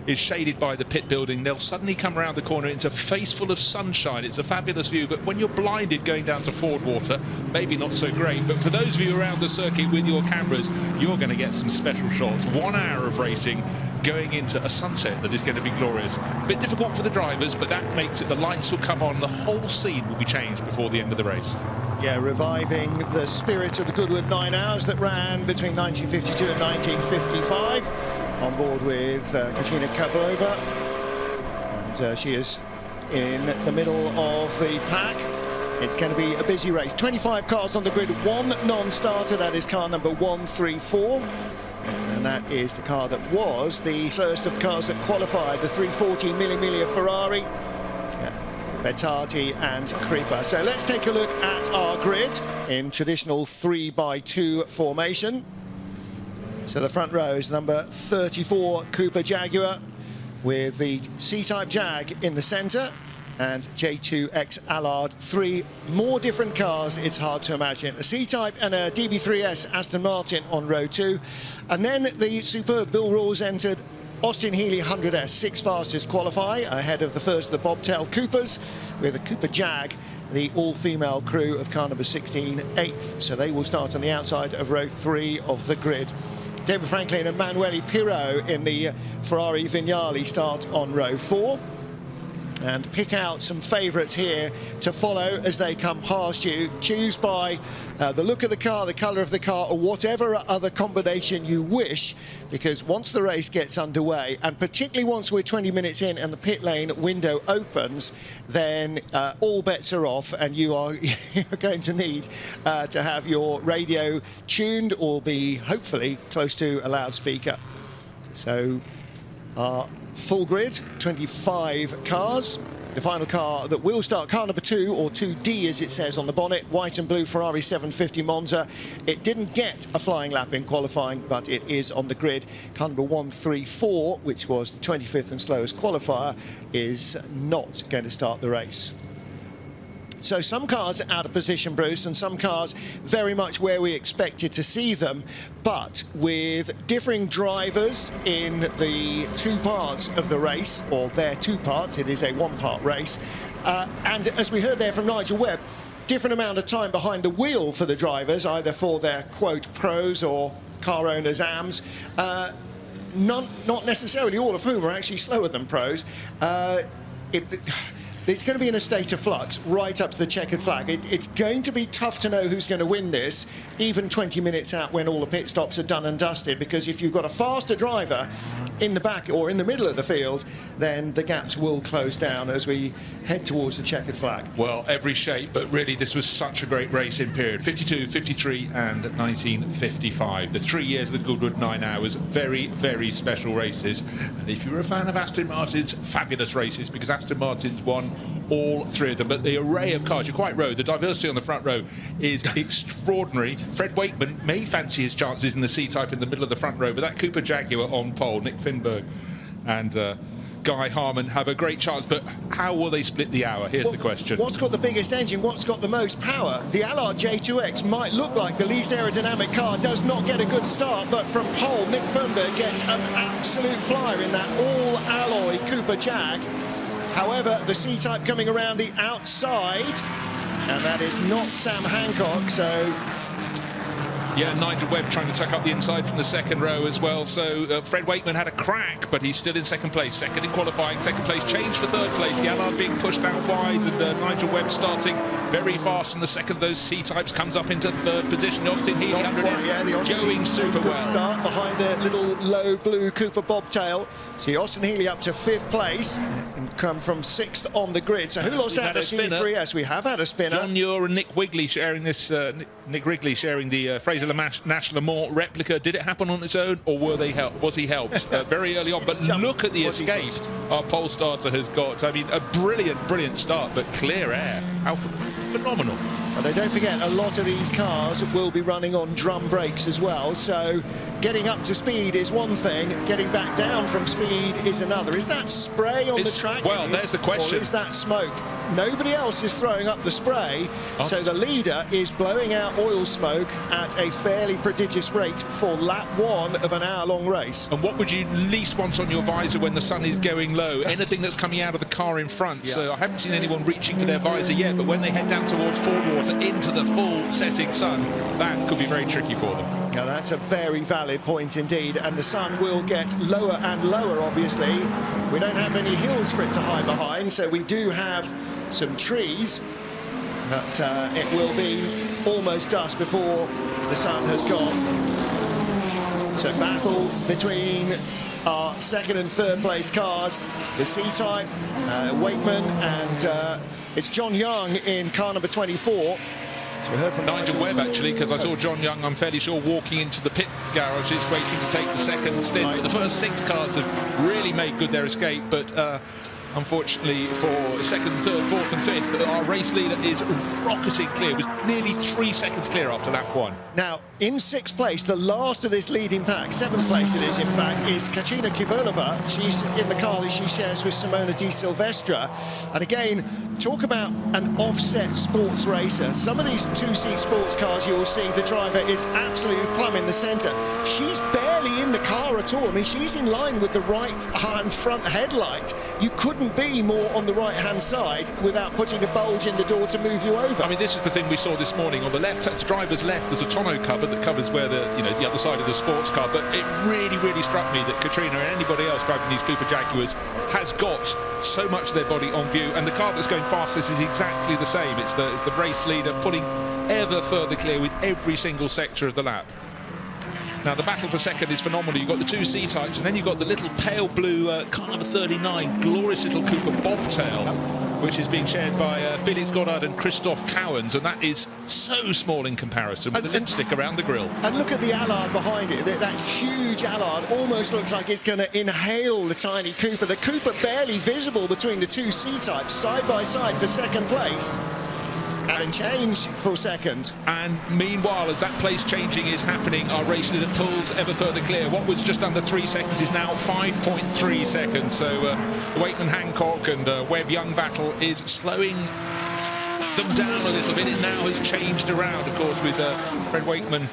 is shaded by the pit building. They'll suddenly come around the corner into a face full of sunshine. It's a fabulous view, but when you're blinded going down to Ford Water, maybe not so great. But for those of you around the circuit with your cameras, you're going to get some special shots. 1 hour of racing going into a sunset that is going to be glorious. A bit difficult for the drivers, but that makes it, the lights will come on, the whole scene will be changed before the end of the race. Yeah, reviving the spirit of the Goodwood 9 Hours that ran between 1952 and 1955. On board with Katrina Kablova, and she is in the middle of the pack. It's going to be a busy race. 25 cars on the grid, 1 non-starter. That is car number 134. And that is the car that was the first of the cars that qualified, the 340 Mille Ferrari. Bettati and Creeper. So let's take a look at our grid in traditional 3x2 formation. So the front row is number 34 Cooper Jaguar with the C-Type Jag in the centre and J2X Allard. 3 more different cars, it's hard to imagine. A C-Type and a DB3S Aston Martin on row 2. And then the superb Bill Rawls entered Austin Healey 100S, 6th fastest qualify, ahead of the first of the Bobtail Coopers, with a Cooper Jag, the all-female crew of car number 16, 8th. So they will start on the outside of row 3 of the grid. David Franklin and Manuele Pirro in the Ferrari Vignale start on row 4. And pick out some favourites here to follow as they come past you. Choose by the look of the car, the colour of the car, or whatever other combination you wish, because once the race gets underway, and particularly once we're 20 minutes in and the pit lane window opens, then all bets are off, and you're going to need to have your radio tuned or be hopefully close to a loudspeaker. So our full grid, 25 cars. The final car that will start, car number 2, or 2D as it says on the bonnet, white and blue Ferrari 750 Monza. It didn't get a flying lap in qualifying, but it is on the grid. Car number 134, which was the 25th and slowest qualifier, is not going to start the race. So some cars out of position, Bruce, and some cars very much where we expected to see them, but with differing drivers in the 2 parts of the race, or their 2 parts, it is a 1-part race. And as we heard there from Nigel Webb, different amount of time behind the wheel for the drivers, either for their, quote, pros or car owners' AMs. Not necessarily all of whom are actually slower than pros. It's going to be in a state of flux right up to the checkered flag. It's going to be tough to know who's going to win this, even 20 minutes out when all the pit stops are done and dusted, because if you've got a faster driver in the back or in the middle of the field, then the gaps will close down as we head towards the checkered flag. Well, every shape, but really this was such a great race in period. 52, 53 and 1955. The 3 years of the Goodwood 9 Hours, very, very special races. And if you're a fan of Aston Martin's, fabulous races, because Aston Martin's won all 3 of them. But the array of cars, you're quite right, the diversity on the front row is extraordinary. Fred Wakeman may fancy his chances in the C-Type in the middle of the front row, but that Cooper Jaguar on pole, Nick Finberg and Guy Harmon have a great chance, but how will they split the hour? Here's the question. What's got the biggest engine? What's got the most power? The Allard J2X might look like the least aerodynamic car, does not get a good start, but from pole, Nick Finberg gets an absolute flyer in that all-alloy Cooper Jag. However, the C-Type coming around the outside, and that is not Sam Hancock, so... Yeah, Nigel Webb trying to tuck up the inside from the second row as well. So Fred Wakeman had a crack, but he's still in second place. Second in qualifying, second place changed for third place. The Allard being pushed out wide, and Nigel Webb starting very fast. And the second of those C-Types comes up into third position. Austin Healey, 100, going super well. Start behind the little low blue Cooper Bobtail. See Austin Healey up to 5th place and come from 6th on the grid. So who lost out? The DB3S. We have had a spinner. John Muir and Nick Wigley sharing this. Nick Wrigley sharing the Fraser Nash Lamont replica. Did it happen on its own, or were they was he helped very early on? But look at the escape our pole starter has got. I mean, a brilliant start, but clear air. How phenomenal. And don't forget, a lot of these cars will be running on drum brakes as well, so getting up to speed is one thing, getting back down from speed is another. Is that spray on the track? Well, there's the question. Or is that smoke? nobody else is throwing up the spray, so the leader is blowing out oil smoke at a fairly prodigious rate for lap 1 of an hour-long race. And what would you least want on your visor when the sun is going low? Anything that's coming out of the car in front. Yeah. So I haven't seen anyone reaching for their visor yet, but when they head down towards Fordwater into the full setting sun, that could be very tricky for them. Now that's a very valid point indeed, and the sun will get lower and lower, obviously. We don't have any hills for it to hide behind, so we do have some trees, but it will be almost dusk before the sun has gone. So battle between our second and third place cars, the C-Type, Wakeman, and it's John Young in car number 24. We heard from Nigel Webb, actually, because I saw John Young, I'm fairly sure, walking into the pit garages waiting to take the second stint. But the first 6 cars have really made good their escape, but unfortunately for second, third, fourth and fifth, our race leader is rocketing clear. It was nearly 3 seconds clear after lap 1. Now, in 6th place, the last of this leading pack, 7th place it is, in fact, is Katrina Kivelova. She's in the car that she shares with Simona Di Silvestra. And again, talk about an offset sports racer. Some of these 2-seat sports cars you will see, the driver is absolutely plumb in the centre. She's barely in the car at all. I mean, she's in line with the right-hand front headlight. You couldn't be more on the right-hand side without putting a bulge in the door to move you over. I mean, this is the thing we saw this morning. On the left, the driver's left, there's a tonneau cover that covers where the other side of the sports car. But it really struck me that Katrina and anybody else driving these Cooper Jaguars has got so much of their body on view, and the car that's going fastest is exactly the same. It's the race leader pulling ever further clear with every single sector of the lap. Now, the battle for second is phenomenal. You've got the 2 C-Types, and then you've got the little pale blue car number 39, glorious little Cooper Bobtail, which is being shared by Felix Goddard and Christoph Cowens, and that is so small in comparison with the lipstick around the grille. And look at the Allard behind it. That huge Allard almost looks like it's going to inhale the tiny Cooper. The Cooper barely visible between the 2 C-Types, side by side for second place. And a change for second. And meanwhile, as that place changing is happening, our race leader pulls ever further clear. What was just under 3 seconds is now 5.3 seconds. So the Wakeman Hancock and Webb Young battle is slowing them down a little bit. It now has changed around, of course, with Fred Wakeman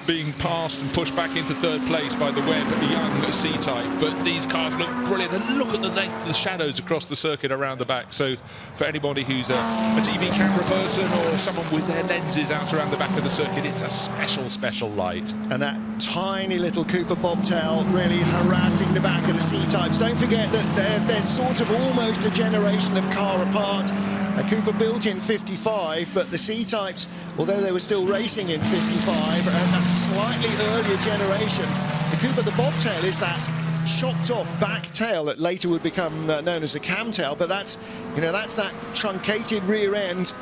being passed and pushed back into third place by the Webb Young C-Type. But these cars look brilliant, and look at the length of the shadows across the circuit around the back. So for anybody who's a TV camera person or someone with their lenses out around the back of the circuit, it's a special light. And that tiny little Cooper Bobtail really harassing the back of the C-Types. Don't forget that they're sort of almost a generation of car apart. A Cooper built in 55, but the C-Types, although they were still racing in 55, a slightly earlier generation. The Cooper, the Bobtail, is that chopped off back tail that later would become known as a camtail, but that's that truncated rear end.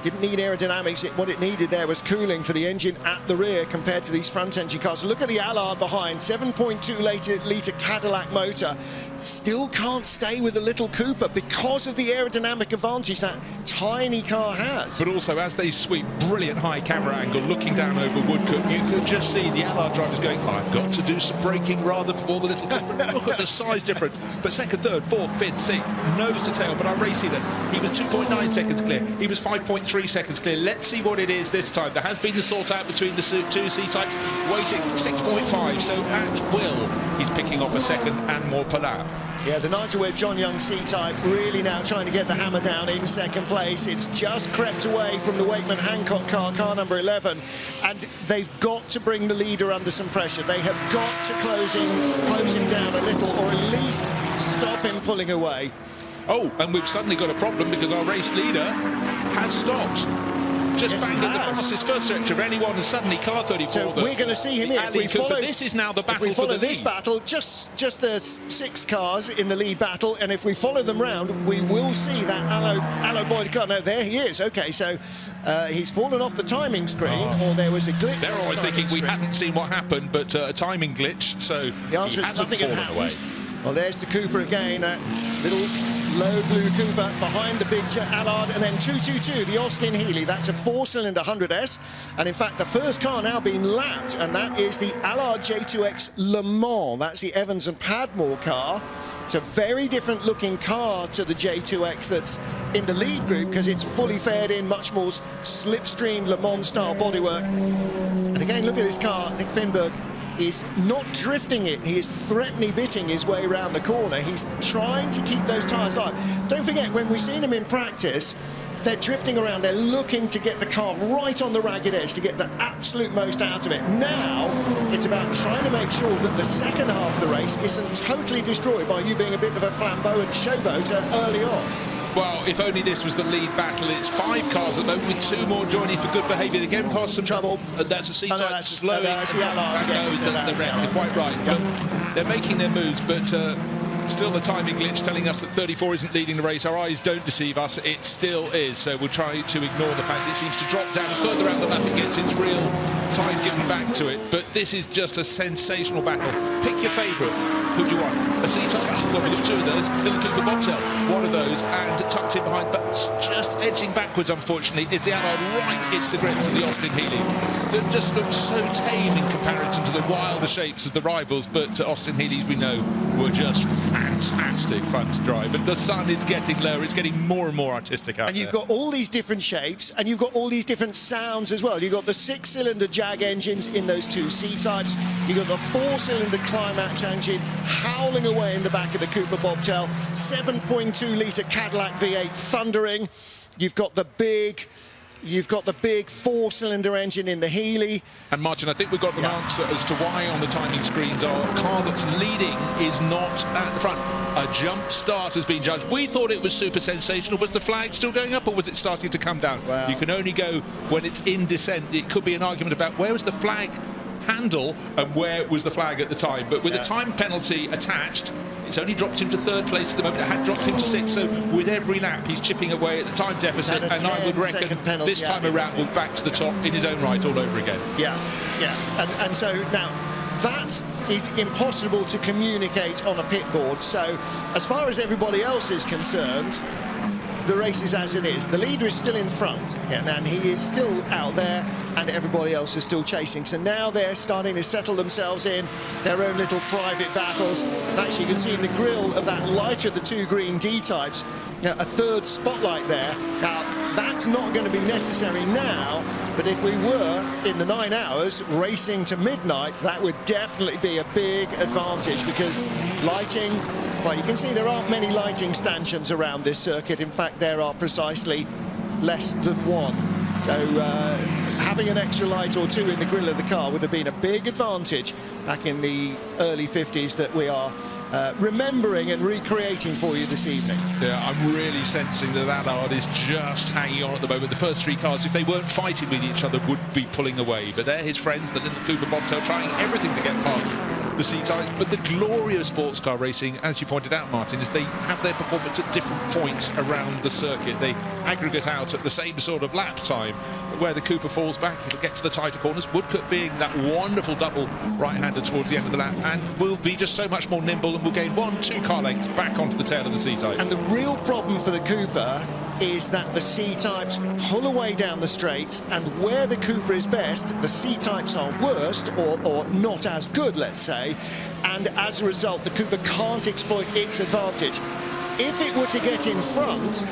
Didn't need aerodynamics. What it needed there was cooling for the engine at the rear compared to these front-engine cars. So look at the Allard behind, 7.2 litre Cadillac motor. Still can't stay with the little Cooper because of the aerodynamic advantage that tiny car has. But also, as they sweep, brilliant high camera angle, looking down over Woodcote, you could just see the Allard drivers going, I've got to do some braking rather before the little Cooper. Look at the size difference. But second, third, fourth, fifth, sixth, nose to tail. But our race leader, he was 2.9 seconds clear. He was 5.3 seconds clear. Let's see what it is this time. There has been the sort out between the 2 C-Types, waiting 6.5. So at will, he's picking up a second and more per lap. Yeah, the Nigel Webb John Young C-Type really now trying to get the hammer down in second place. It's just crept away from the Wakeman Hancock car number 11, and they've got to bring the leader under some pressure. They have got to close him down a little, or at least stop him pulling away. Oh, and we've suddenly got a problem because our race leader has stopped. Just banged at the fastest first sector of anyone, and suddenly car 34. So we're going to see him here. This is now the battle if we for the lead. this battle, just the 6 cars in the lead battle, and if we follow them round, we will see that Allo Boyd car. No, there he is. Okay, so he's fallen off the timing screen, or there was a glitch. They're always thinking we hadn't seen what happened, but a timing glitch. So the answer is nothing had happened. Well, there's the Cooper again, that little low blue Cooper behind the big Allard, and then 222, the Austin Healey. That's a 4-cylinder 100S, and in fact the first car now being lapped, and that is the Allard J2X Le Mans. That's the Evans and Padmore car, It's a very different looking car to the J2X that's in the lead group, because it's fully fared in, much more slipstream Le Mans style bodywork. And again, look at this car. Nick Finberg is not drifting it, he is threatening bitting his way around the corner. He's trying to keep those tyres live. Don't forget, when we've seen him in practice, they're drifting around, they're looking to get the car right on the ragged edge to get the absolute most out of it. Now, it's about trying to make sure that the second half of the race isn't totally destroyed by you being a bit of a flamboyant showboat early on. Well, if only this was the lead battle. It's 5 cars at the moment with 2 more joining for good behaviour. They're getting past some trouble. That's a C-Type slowing. That's the Allards again. They're quite right. Yep. But they're making their moves, but still the timing glitch telling us that 34 isn't leading the race. Our eyes don't deceive us. It still is. So we'll try to ignore the fact it seems to drop down further out the lap. It gets its real time given back to it. But this is just a sensational battle. Pick your favourite. Who do you want? A C-Type? Well, we've got 2 of those. Little Cooper Bobtail, one of those, and tucked in behind, but just edging backwards, unfortunately, is the Allard right into the grips of the Austin Healey. That just looks so tame in comparison to the wilder shapes of the rivals, but Austin Healey's, we know, were just fantastic fun to drive. And the sun is getting lower, it's getting more and more artistic out there. And you've got all these different shapes, and you've got all these different sounds as well. You've got the 6-cylinder Jag engines in those 2 C-Types. You've got the 4-cylinder Climax engine howling away in the back of the Cooper Bobtail. 7.2-litre Cadillac V8 thundering. You've got the big 4-cylinder engine in the Healey. And Martin, I think we've got an answer as to why on the timing screens our car that's leading is not at the front. A jump start has been judged. We thought it was super sensational. Was the flag still going up, or was it starting to come down? Well, you can only go when it's in descent. It could be an argument about where was the flag handle and where was the flag at the time, but with a time penalty attached, it's only dropped him to 3rd place at the moment. It had dropped him to 6th, so with every lap he's chipping away at the time deficit, and I would reckon this time around we're back to the top in his own right all over again. And so now that is impossible to communicate on a pit board. So as far as everybody else is concerned, the race is as it is. The leader is still in front, and he is still out there, and everybody else is still chasing. So now they're starting to settle themselves in their own little private battles. And actually, you can see in the grille of that lighter of the 2 green D-types, a 3rd spotlight there. Now, that's not going to be necessary now, but if we were in the 9 hours racing to midnight, that would definitely be a big advantage, because lighting, well, you can see there aren't many lighting stanchions around this circuit. In fact, there are precisely less than 1. So having an extra light or 2 in the grille of the car would have been a big advantage back in the early 50s that we are remembering and recreating for you this evening. Yeah, I'm really sensing that Allard is just hanging on at the moment. The first 3 cars, if they weren't fighting with each other, would be pulling away. But they're his friends, the little Cooper Bobtail, trying everything to get past the C-Types. But the glory of sports car racing, as you pointed out, Martin, is they have their performance at different points around the circuit. They aggregate out at the same sort of lap time. Where the Cooper falls back, it'll get to the tighter corners. Woodcote being that wonderful double right-hander towards the end of the lap, and will be just so much more nimble, and will gain 1-2 car lengths back onto the tail of the C-Type. And the real problem for the Cooper is that the C-Types pull away down the straights, and where the Cooper is best, the C-Types are worst, or not as good, let's say, and as a result, the Cooper can't exploit its advantage. If it were to get in front,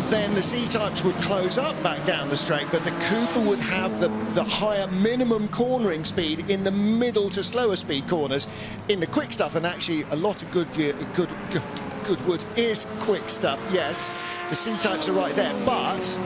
then the C-Types would close up back down the straight, but the Cooper would have the higher minimum cornering speed in the middle to slower speed corners in the quick stuff. And actually a lot of Goodwood is quick stuff, yes. The C-Types are right there, but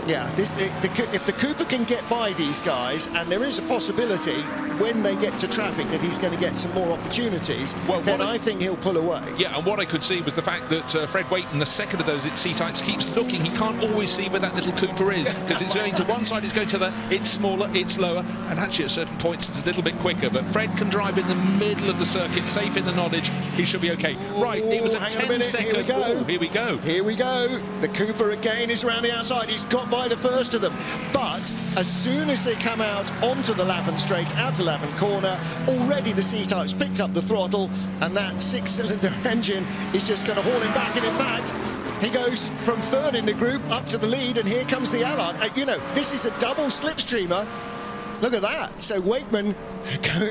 yeah, if the Cooper can get by these guys, and there is a possibility when they get to traffic that he's going to get some more opportunities, then I think he'll pull away. Yeah, and what I could see was the fact that Fred Wayton, the second of those C-Types, keeps looking. He can't always see where that little Cooper is, because it's going to one side, it's going to the, it's smaller, it's lower, and actually at certain points it's a little bit quicker. But Fred can drive in the middle of the circuit, safe in the knowledge. He should be okay. Right, it was a 10-second. Here we go. Here we go. Here we go. The Cooper again is around the outside. He's got by the first of them, but as soon as they come out onto the Lavan straight, out to Lavan corner, already the C-Types picked up the throttle, and that 6-cylinder engine is just going to haul him back. And in fact, he goes from 3rd in the group up to the lead, and here comes the Allard. You know, this is a double slipstreamer. Look at that. So Wakeman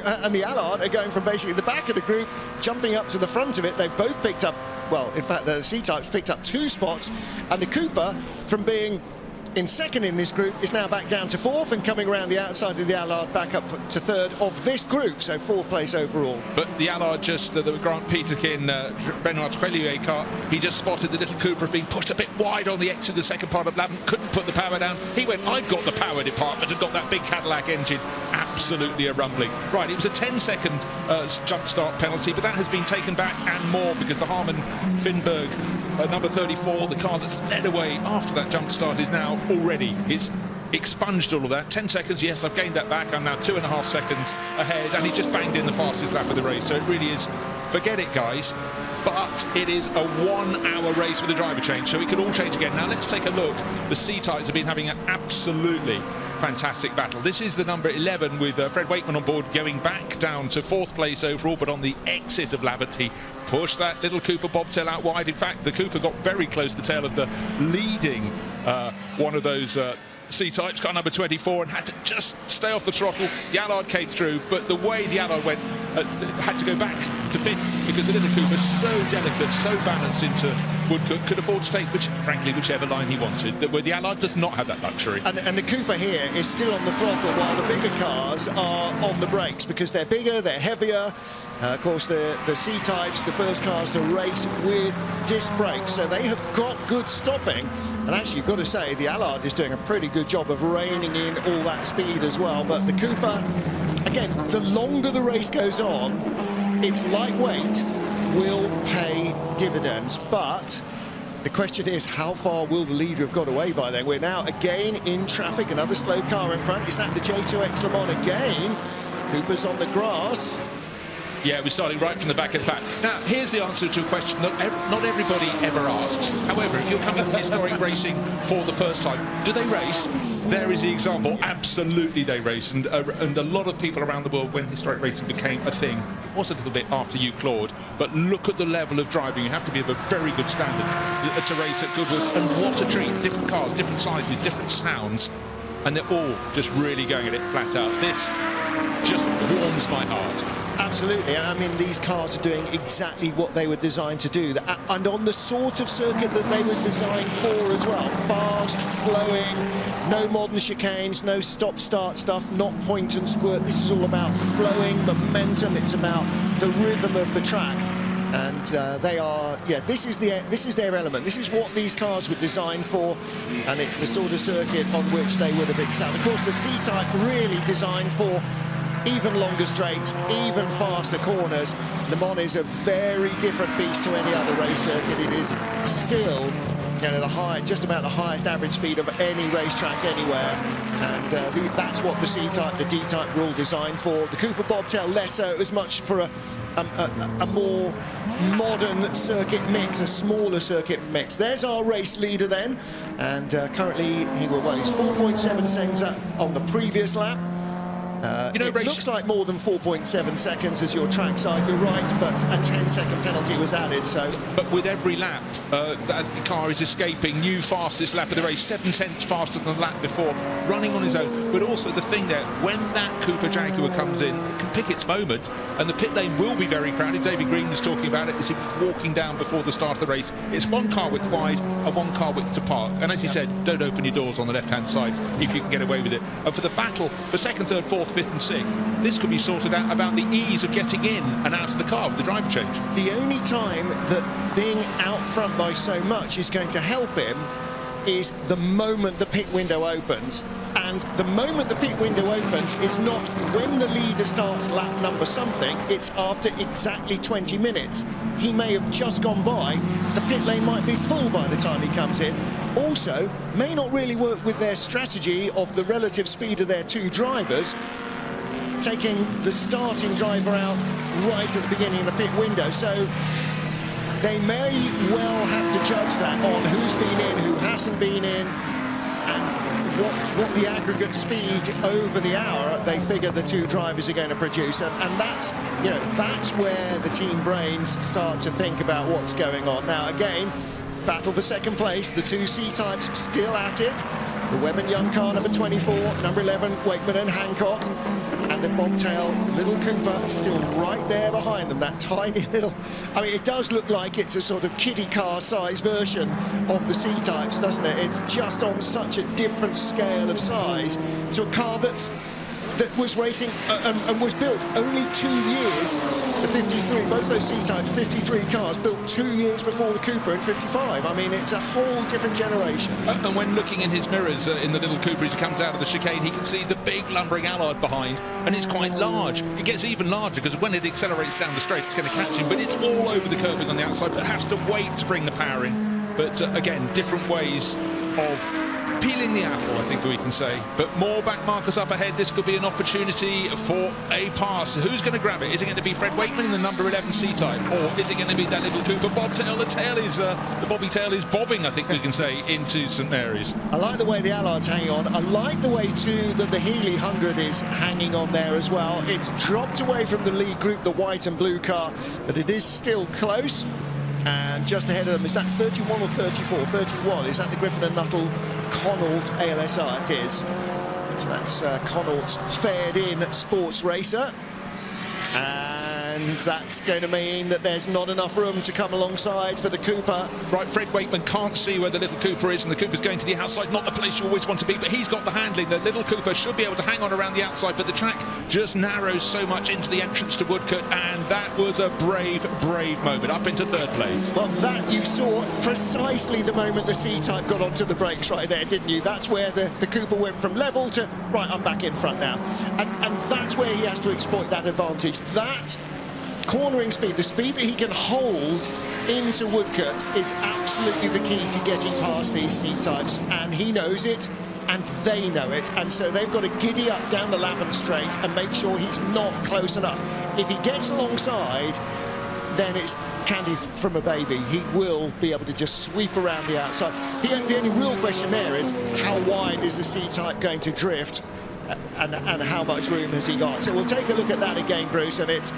and the Allard are going from basically the back of the group, jumping up to the front of it. They've both picked up, well, in fact, the C-Types picked up 2 spots, and the Cooper, from being in second in this group, is now back down to 4th and coming around the outside of the Allard back up to 3rd of this group, so 4th place overall. But the Allard just, the Grant Peterkin, Benoit Trelier car, he just spotted the little Cooper being pushed a bit wide on the exit of the second part of lap, couldn't put the power down. He went, I've got the power department and got that big Cadillac engine. Absolutely a rumbling. Right, it was a 10-second jump start penalty, but that has been taken back and more because the Harman Finberg number 34, the car that's led away after that jump start, is now already, it's expunged all of that. 10 seconds, yes, I've gained that back. I'm now 2.5 seconds ahead, and he just banged in the fastest lap of the race. So it really is, forget it, guys. But it is a 1-hour race with a driver change, so it could all change again. Now let's take a look. The C-Types have been having an absolutely fantastic battle. This is the number 11 with Fred Wakeman on board, going back down to 4th place overall, but on the exit of Lavant, he pushed that little Cooper bobtail out wide. In fact, the Cooper got very close to the tail of the leading one of those C-Types, car number 24, and had to just stay off the throttle. The Allard came through, but the way the Allard went, had to go back to 5th because the little Cooper, so delicate, so balanced into Woodcock, could afford to take, frankly, whichever line he wanted. Where the Allard does not have that luxury. And the Cooper here is still on the throttle while the bigger cars are on the brakes because they're bigger, they're heavier. Of course, the C-Types, the first cars to race with disc brakes, so they have got good stopping. And actually, you've got to say, the Allard is doing a pretty good job of reining in all that speed as well. But the Cooper, again, the longer the race goes on, its lightweight will pay dividends. But the question is, how far will the leader have got away by then? We're now again in traffic, another slow car in front. Is that the J2X Le Mans again? Cooper's on the grass. Yeah, we're starting right from the back of the pack. Now, here's the answer to a question that not everybody ever asks. However, if you're coming to historic racing for the first time, do they race? There is the example. Absolutely they race. And a lot of people around the world, when historic racing became a thing, it was a little bit after you, Claude, but look at the level of driving. You have to be of a very good standard to race at Goodwood. And what a treat. Different cars, different sizes, different sounds. And they're all just really going at it flat out. This just warms my heart. Absolutely. I mean, these cars are doing exactly what they were designed to do, and on the sort of circuit that they were designed for as well. Fast, flowing, no modern chicanes, no stop-start stuff, not point and squirt. This is all about flowing, momentum. It's about the rhythm of the track. And they are, yeah, this is their element. This is what these cars were designed for, and it's the sort of circuit on which they would have excelled. Of course, the C-Type really designed for even longer straights, even faster corners. Le Mans is a very different beast to any other race circuit. It is still, you know, just about the highest average speed of any racetrack anywhere, and that's what the C-Type, the D-Type were all designed for. The Cooper Bobtail less so. It was much for a more modern circuit mix, a smaller circuit mix. There's our race leader then, and currently he's 4.7 seconds on the previous lap. It looks like more than 4.7 seconds as your trackside, you're right, but a 10-second penalty was added, so... But with every lap, that car is escaping new fastest lap of the race, 7/10 faster than the lap before, running on his own. But also the thing there, when that Cooper Jaguar comes in, it can pick its moment, and the pit lane will be very crowded. David Green was talking about it as he was walking down before the start of the race. It's one car width wide and one car width to park. And as he said, don't open your doors on the left-hand side if you can get away with it. And for the battle, for second, third, fourth, fifth and sixth, this could be sorted out about the ease of getting in and out of the car with the driver change. The only time that being out front by so much is going to help him is the moment the pit window opens. And the moment the pit window opens is not when the leader starts lap number something, it's after exactly 20 minutes. He may have just gone by, the pit lane might be full by the time he comes in. Also, may not really work with their strategy of the relative speed of their two drivers, taking the starting driver out right at the beginning of the pit window. So they may well have to judge that on who's been in, who hasn't been in, and what the aggregate speed over the hour they figure the two drivers are going to produce, and that's, you know, that's where the team brains start to think about what's going on. Now again, battle for second place, the two C-Types still at it. The Webb and Young car, number 24, number 11, Wakeman and Hancock. And the bobtail, Little Cooper, still right there behind them, that tiny little... I mean, it does look like it's a sort of kiddie car size version of the C-Types, doesn't it? It's just on such a different scale of size to a car that was racing and was built only 2 years, the 53, both those C-Types, 53 cars, built 2 years before the Cooper in 55. I mean, it's a whole different generation. And when looking in his mirrors in the Little Cooper, as he comes out of the chicane, he can see the big lumbering Allard behind, and it's quite large. It gets even larger because when it accelerates down the straight, it's going to catch him, but it's all over the curbing on the outside, but has to wait to bring the power in. But again, different ways of peeling the apple, I think we can say. But more back markers up ahead. This could be an opportunity for a pass. Who's going to grab it? Is it going to be Fred Wakeman in the number 11 C-Type, or is it going to be that Little Cooper bobtail? The tail is the bobby tail is bobbing, I think we can say, into St Mary's. I like the way the Allards hanging on. I like the way too that the Healy 100 is hanging on there as well. It's dropped away from the lead group, the white and blue car, but it is still close. And just ahead of them, is that 31 or 34? 31, is that the Griffin and Nuttall Connaught ALSR? It is. So that's Connaught's fared-in sports racer. And that's going to mean that there's not enough room to come alongside for the Cooper. Right, Fred Wakeman can't see where the Little Cooper is, and the Cooper's going to the outside, not the place you always want to be, but he's got the handling. The Little Cooper should be able to hang on around the outside, but the track just narrows so much into the entrance to Woodcote, and that was a brave, brave moment, up into third place. Well, that you saw precisely the moment the C-Type got onto the brakes right there, didn't you? That's where the Cooper went from level to, right, I'm back in front now. And that's where he has to exploit that advantage. That cornering speed, the speed that he can hold into Woodcote, is absolutely the key to getting past these C-Types, and he knows it and they know it, and so they've got to giddy up down the Lavin Straight and make sure he's not close enough. If he gets alongside, then it's candy from a baby. He will be able to just sweep around the outside. The only real question there is how wide is the C-Type going to drift, and how much room has he got? So we'll take a look at that again, Bruce, and it's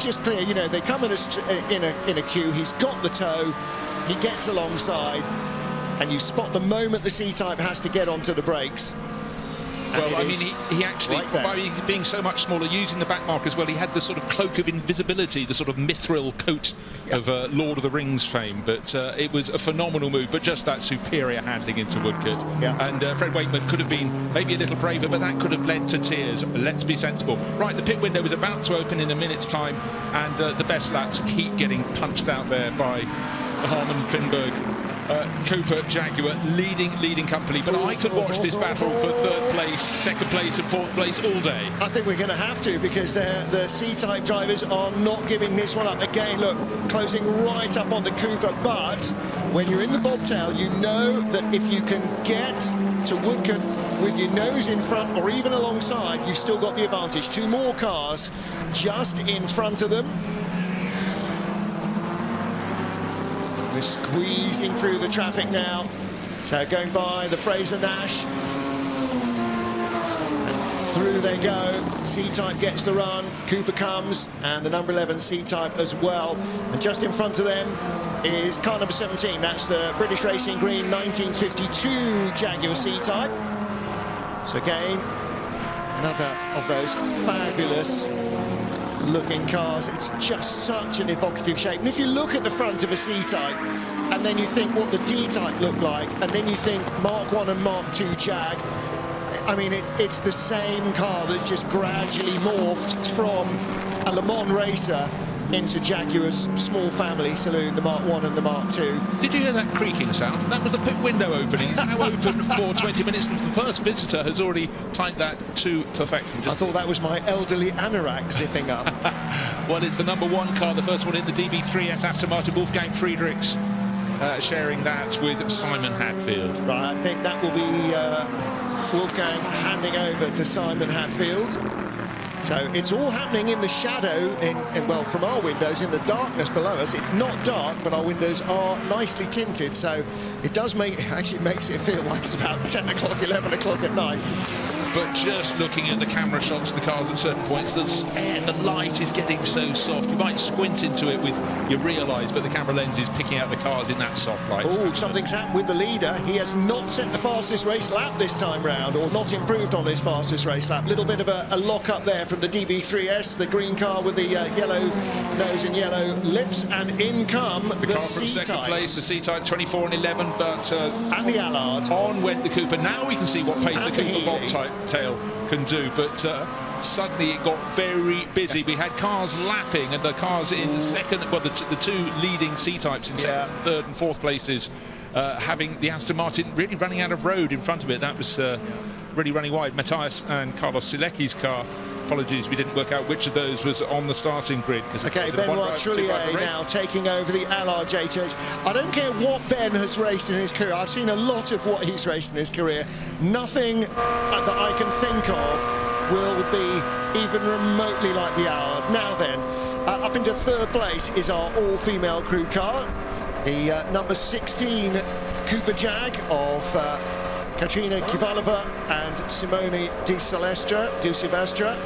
just clear, you know, they come in a queue, he's got the toe, he gets alongside, and you spot the moment the C-Type has to get onto the brakes. Well, I mean, he actually, right, by being so much smaller, using the back mark as well, he had the sort of cloak of invisibility, the sort of mithril coat of Lord of the Rings fame. But it was a phenomenal move, but just that superior handling into Woodcote. And Fred Wakeman could have been maybe a little braver, but that could have led to tears. Let's be sensible. Right, the pit window is about to open in a minute's time, and the best laps keep getting punched out there by Harman Finberg. Cooper, Jaguar, leading company, but I could watch this battle for third place, second place and fourth place all day. I think we're going to have to, because the C-Type drivers are not giving this one up. Again, look, closing right up on the Cooper, but when you're in the bobtail, you know that if you can get to Woodcote with your nose in front or even alongside, you've still got the advantage. Two more cars just in front of them. We're squeezing through the traffic now, so going by the Fraser Nash, and through they go. C-Type gets the run, Cooper comes, and the number 11 C-Type as well, and just in front of them is car number 17. That's the British Racing Green 1952 Jaguar C-Type. So again, another of those fabulous looking cars. It's just such an evocative shape, and if you look at the front of a C-Type and then you think what the D-Type looked like, and then you think Mark 1 and Mark 2 Jag, I mean, it's the same car that's just gradually morphed from a Le Mans racer into Jaguar's small family saloon, the Mark 1 and the Mark 2. Did you hear that creaking sound? That was the pit window opening. It's now open for 20 minutes, and the first visitor has already timed that to perfection. I thought that was my elderly anorak zipping up. Well, it's the number 1 car, the first one in the DB3S Aston Martin, Wolfgang Friedrichs, sharing that with Simon Hadfield. Right, I think that will be Wolfgang handing over to Simon Hadfield. So it's all happening in the shadow, well, from our windows, in the darkness below us. It's not dark, but our windows are nicely tinted, so it does actually makes it feel like it's about 10 o'clock, 11 o'clock at night. but just looking at the camera shots of the cars at certain points, the light is getting so soft. You might squint into it with your real eyes, but the camera lens is picking out the cars in that soft light. Oh, something's happened with the leader. He has not set the fastest race lap this time round, or not improved on his fastest race lap. Little bit of a lock-up there from the DB3S, the green car with the yellow nose and yellow lips, and in come the car from second place, the C-Type 24 and 11, but and the Allards. On went the Cooper. Now we can see what pace the Cooper bobtail can do, but suddenly it got very busy. We had cars lapping, and the cars in second, well, the two leading C-Types in second, third and fourth places, having the Aston Martin really running out of road in front of it. That was really running wide. Matthias and Carlos Silecki's car, apologies, we didn't work out which of those was on the starting grid. Okay, Benoit Trullier now taking over the Allards JTH. I don't care what Ben has raced in his career. I've seen a lot of what he's raced in his career. Nothing that I can think of will be even remotely like the Allard. Now then, up into third place is our all-female crew car, the number 16 Cooper Jag of Katrina Kivalova and Simone Di Silvestre.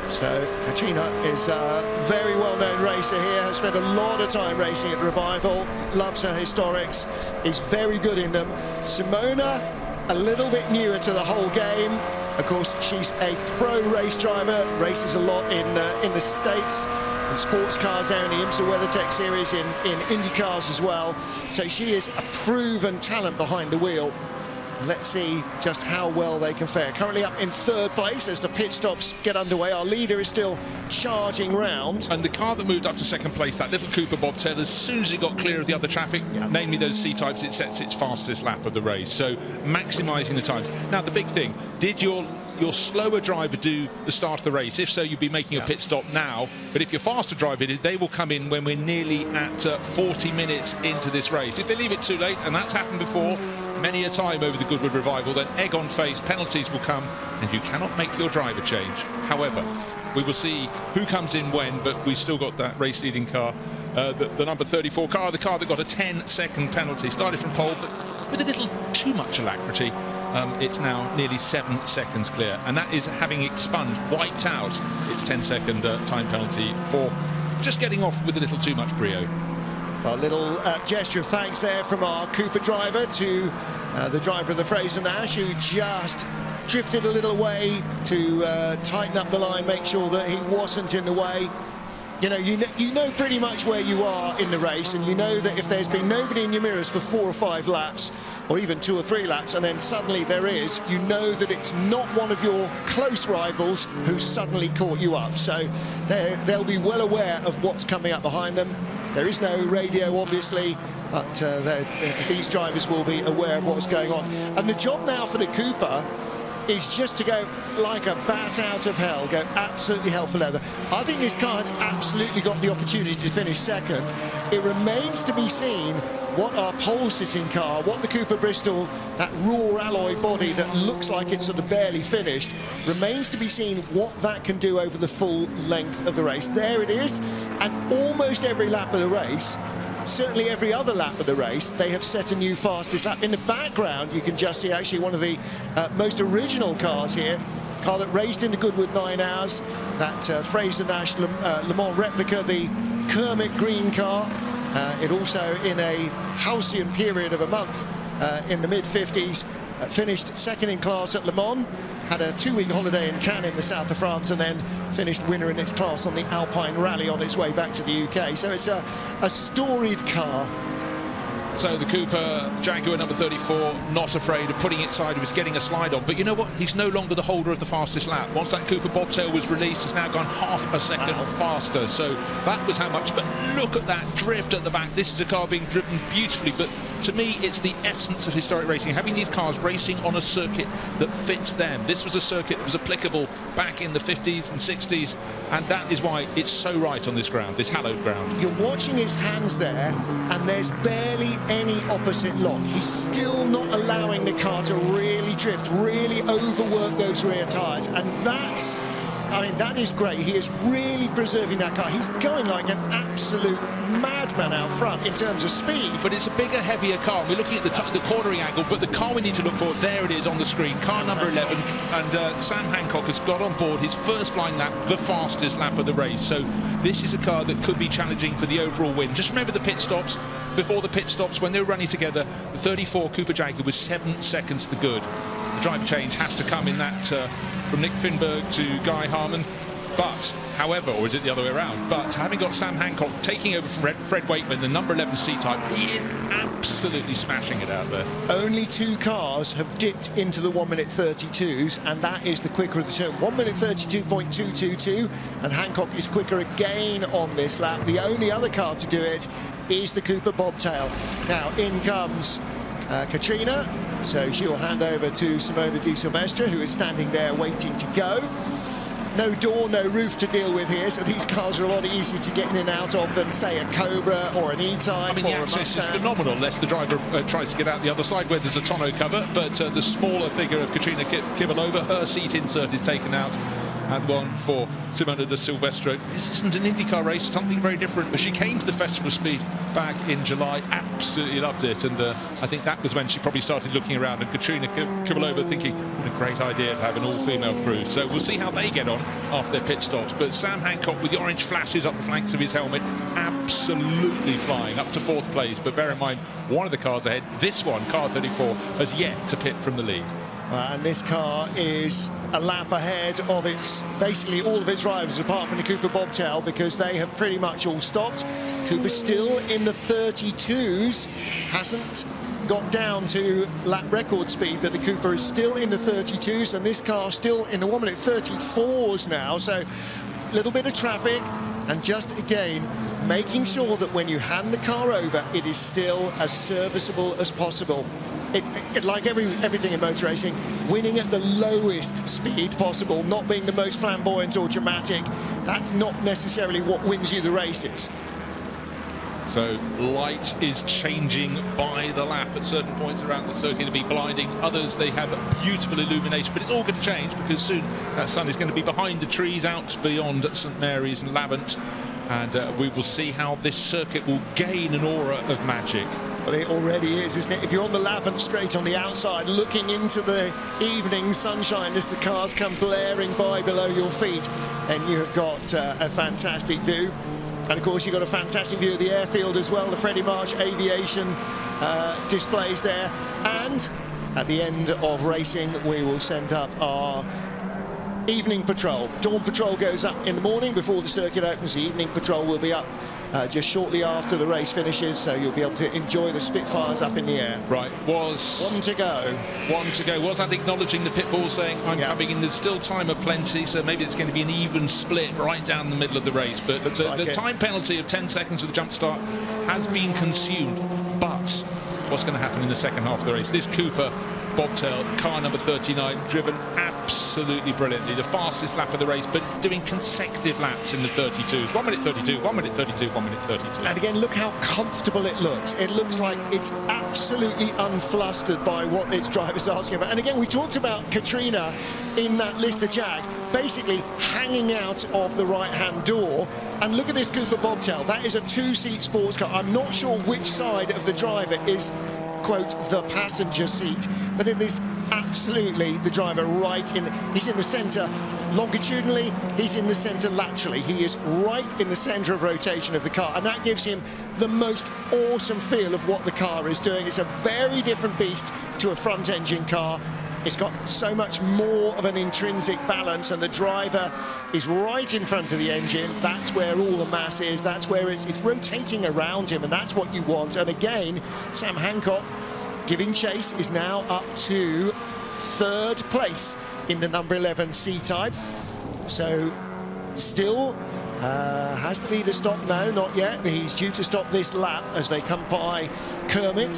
So Katrina is a very well-known racer here, has spent a lot of time racing at Revival, loves her historics, is very good in them. Simona, a little bit newer to the whole game. Of course, she's a pro race driver, races a lot in the States, in sports cars there in the IMSA WeatherTech series, in Indy cars as well. So she is a proven talent behind the wheel. Let's see just how well they can fare. Currently up in third place as the pit stops get underway. Our leader is still charging round. And the car that moved up to second place, that little Cooper bobtail, as soon as it got clear of the other traffic, namely those C-Types, it sets its fastest lap of the race. So maximising the times. Now, the big thing, did your slower driver do the start of the race? If so, you'd be making a pit stop now. But if your faster driver did, they will come in when we're nearly at 40 minutes into this race. If they leave it too late, and that's happened before many a time over the Goodwood Revival, then egg on face, penalties will come, and you cannot make your driver change. However, we will see who comes in when, but we've still got that race-leading car, the number 34 car, the car that got a 10-second penalty. Started from pole, but with a little too much alacrity. It's now nearly 7 seconds clear, and that is having expunged, wiped out its 10-second time penalty for just getting off with a little too much brio. A little gesture of thanks there from our Cooper driver to the driver of the Fraser-Nash, who just drifted a little away to tighten up the line, make sure that he wasn't in the way. You know pretty much where you are in the race, and you know that if there's been nobody in your mirrors for 4 or 5 laps, or even 2 or 3 laps, and then suddenly there is, you know that it's not one of your close rivals who suddenly caught you up. So they'll be well aware of what's coming up behind them. There is no radio, obviously, but these drivers will be aware of what's going on. And the job now for the Cooper is just to go like a bat out of hell, go absolutely hell for leather. I think this car has absolutely got the opportunity to finish second. It remains to be seen what our pole-sitting car, what the Cooper Bristol, that raw alloy body that looks like it's sort of barely finished, remains to be seen what that can do over the full length of the race. There it is, and almost every lap of the race, certainly every other lap of the race, they have set a new fastest lap. In the background, you can just see actually one of the most original cars here, car that raced in the Goodwood 9 Hours, that Fraser-Nash Le Mans replica, the Kermit green car. It also, in a halcyon period of a month in the mid-50s, finished second in class at Le Mans, had a 2-week holiday in Cannes in the south of France, and then finished winner in its class on the Alpine Rally on its way back to the UK. So it's a storied car. So the Cooper Jaguar number 34, not afraid of putting it sideways, getting a slide on. But you know what? He's no longer the holder of the fastest lap. Once that Cooper bobtail was released, it's now gone half a second faster. So that was how much. But look at that drift at the back. This is a car being driven beautifully. But to me, it's the essence of historic racing, having these cars racing on a circuit that fits them. This was a circuit that was applicable back in the 50s and 60s, and that is why it's so right on this ground, this hallowed ground. You're watching his hands there, and there's barely any opposite lock. He's still not allowing the car to really drift, really overwork those rear tyres, and that's, I mean, that is great. He is really preserving that car. He's going like an absolute mad fifth man out front in terms of speed. But it's a bigger, heavier car. We're looking at the cornering angle, but the car we need to look for, there it is on the screen, car number 11, and Sam Hancock has got on board his first flying lap, the fastest lap of the race. So this is a car that could be challenging for the overall win. Just remember the pit stops. Before the pit stops, when they were running together, the 34 Cooper Jaguar was 7 seconds to good. The driver change has to come in that from Nick Finberg to Guy Harmon. But, however, or is it the other way around? But having got Sam Hancock taking over from Fred Wakeman, the number 11 C-Type, he is absolutely smashing it out there. Only 2 cars have dipped into the 1 minute 32s, and that is the quicker of the two. 1 minute 32.222, and Hancock is quicker again on this lap. The only other car to do it is the Cooper Bobtail. Now, in comes Katrina, so she'll hand over to Simona Di Silvestre, who is standing there waiting to go. No door, no roof to deal with here, so these cars are a lot easier to get in and out of than, say, a Cobra or an E-Type. I mean, the access is phenomenal, unless the driver tries to get out the other side where there's a tonneau cover. But the smaller figure of Katrina Kivalova, her seat insert is taken out. And one for Simona de Silvestre. This isn't an IndyCar race, something very different. But she came to the Festival of Speed back in July, absolutely loved it. And I think that was when she probably started looking around. And Katrina Kivalova thinking, what a great idea to have an all-female crew. So we'll see how they get on after their pit stops. But Sam Hancock, with the orange flashes up the flanks of his helmet, absolutely flying up to 4th place. But bear in mind, one of the cars ahead, this one, car 34, has yet to pit from the lead. And this car is a lap ahead of basically all of its rivals, apart from the Cooper Bobtail, because they have pretty much all stopped. Cooper's still in the 32s, hasn't got down to lap record speed, but the Cooper is still in the 32s, and this car still in the 1 minute 34s now. So a little bit of traffic, and just again making sure that when you hand the car over, it is still as serviceable as possible. Like everything in motor racing, winning at the lowest speed possible, not being the most flamboyant or dramatic, that's not necessarily what wins you the races. So light is changing by the lap at certain points around the circuit to be blinding. Others, they have beautiful illumination, but it's all going to change because soon that sun is going to be behind the trees out beyond St Mary's and Lavant, and we will see how this circuit will gain an aura of magic. Well, it already is, isn't it? If you're on the Lavant straight on the outside, looking into the evening sunshine as the cars come blaring by below your feet, then you have got a fantastic view. And of course, you've got a fantastic view of the airfield as well, the Freddie March aviation displays there. And at the end of racing, we will send up our evening patrol. Dawn patrol goes up in the morning before the circuit opens. The evening patrol will be up just shortly after the race finishes, so you'll be able to enjoy the Spitfires up in the air. Right, was... One to go. One to go. Was that acknowledging the pit bull, saying, I'm coming in, there's still time of plenty, so maybe it's going to be an even split right down the middle of the race. But the time penalty of 10 seconds with the jump start has been consumed. But what's going to happen in the second half of the race? This Cooper Bobtail, car number 39, driven absolutely brilliantly. The fastest lap of the race, but it's doing consecutive laps in the 32s. 1 minute 32, 1 minute 32, 1 minute 32. And again, look how comfortable it looks. It looks like it's absolutely unflustered by what its driver's asking about. And again, we talked about Katrina in that Lister Jag, basically hanging out of the right-hand door. And look at this Cooper Bobtail. That is a 2-seat sports car. I'm not sure which side of the driver is, quote, the passenger seat, but it is absolutely the driver right in. He's in the centre longitudinally, he's in the centre laterally. He is right in the centre of rotation of the car, and that gives him the most awesome feel of what the car is doing. It's a very different beast to a front-engine car. It's got so much more of an intrinsic balance, and the driver is right in front of the engine. That's where all the mass is. That's where it's rotating around him, and that's what you want. And again, Sam Hancock, giving chase, is now up to 3rd place in the number 11 C-Type. So still has the leader stopped? No, not yet. He's due to stop this lap as they come by Kermit,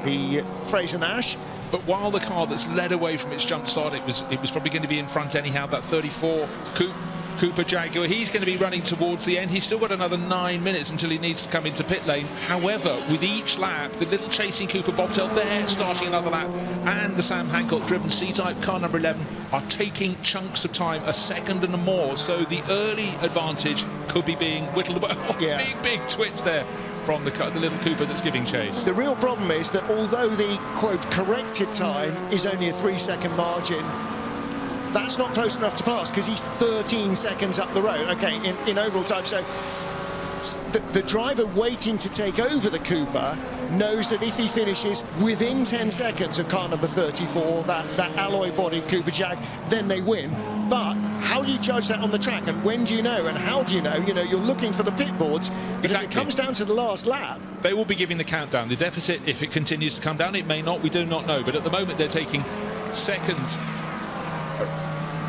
the Fraser-Nash. But while the car that's led away from its jump start, it was probably going to be in front anyhow, that 34 Coupe, Cooper Jaguar. He's going to be running towards the end. He's still got another 9 minutes until he needs to come into pit lane. However, with each lap, the little chasing Cooper Bobtail there starting another lap, and the Sam Hancock-driven C-Type car number 11 are taking chunks of time, a second and more. So the early advantage could be being whittled away. Big twitch there from the little Cooper that's giving chase. The real problem is that although the, quote, corrected time is only a 3-second margin, that's not close enough to pass because he's 13 seconds up the road, okay, in overall time. So the driver waiting to take over the Cooper knows that if he finishes within 10 seconds of car number 34, that alloy body Cooper Jag, then they win. But how do you judge that on the track, and when do you know, and how do you know? You know, you're looking for the pit boards, but exactly. If it comes down to the last lap, they will be giving the countdown. The deficit, if it continues to come down, it may not, we do not know, but at the moment they're taking seconds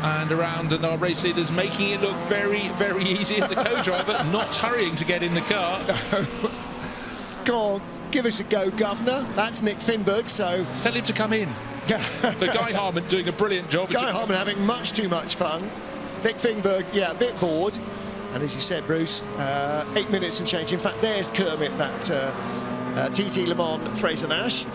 and around, and our race leaders making it look very, very easy, and the co-driver not hurrying to get in the car. Go on, give us a go, Governor. That's Nick Finberg, so tell him to come in. The Guy Harmon doing a brilliant job. Guy Harmon having much too much fun. Nick Finberg, yeah, a bit bored. And as you said, Bruce, 8 minutes and change. In fact, there's Kermit, that TT Le Mans Fraser Nash.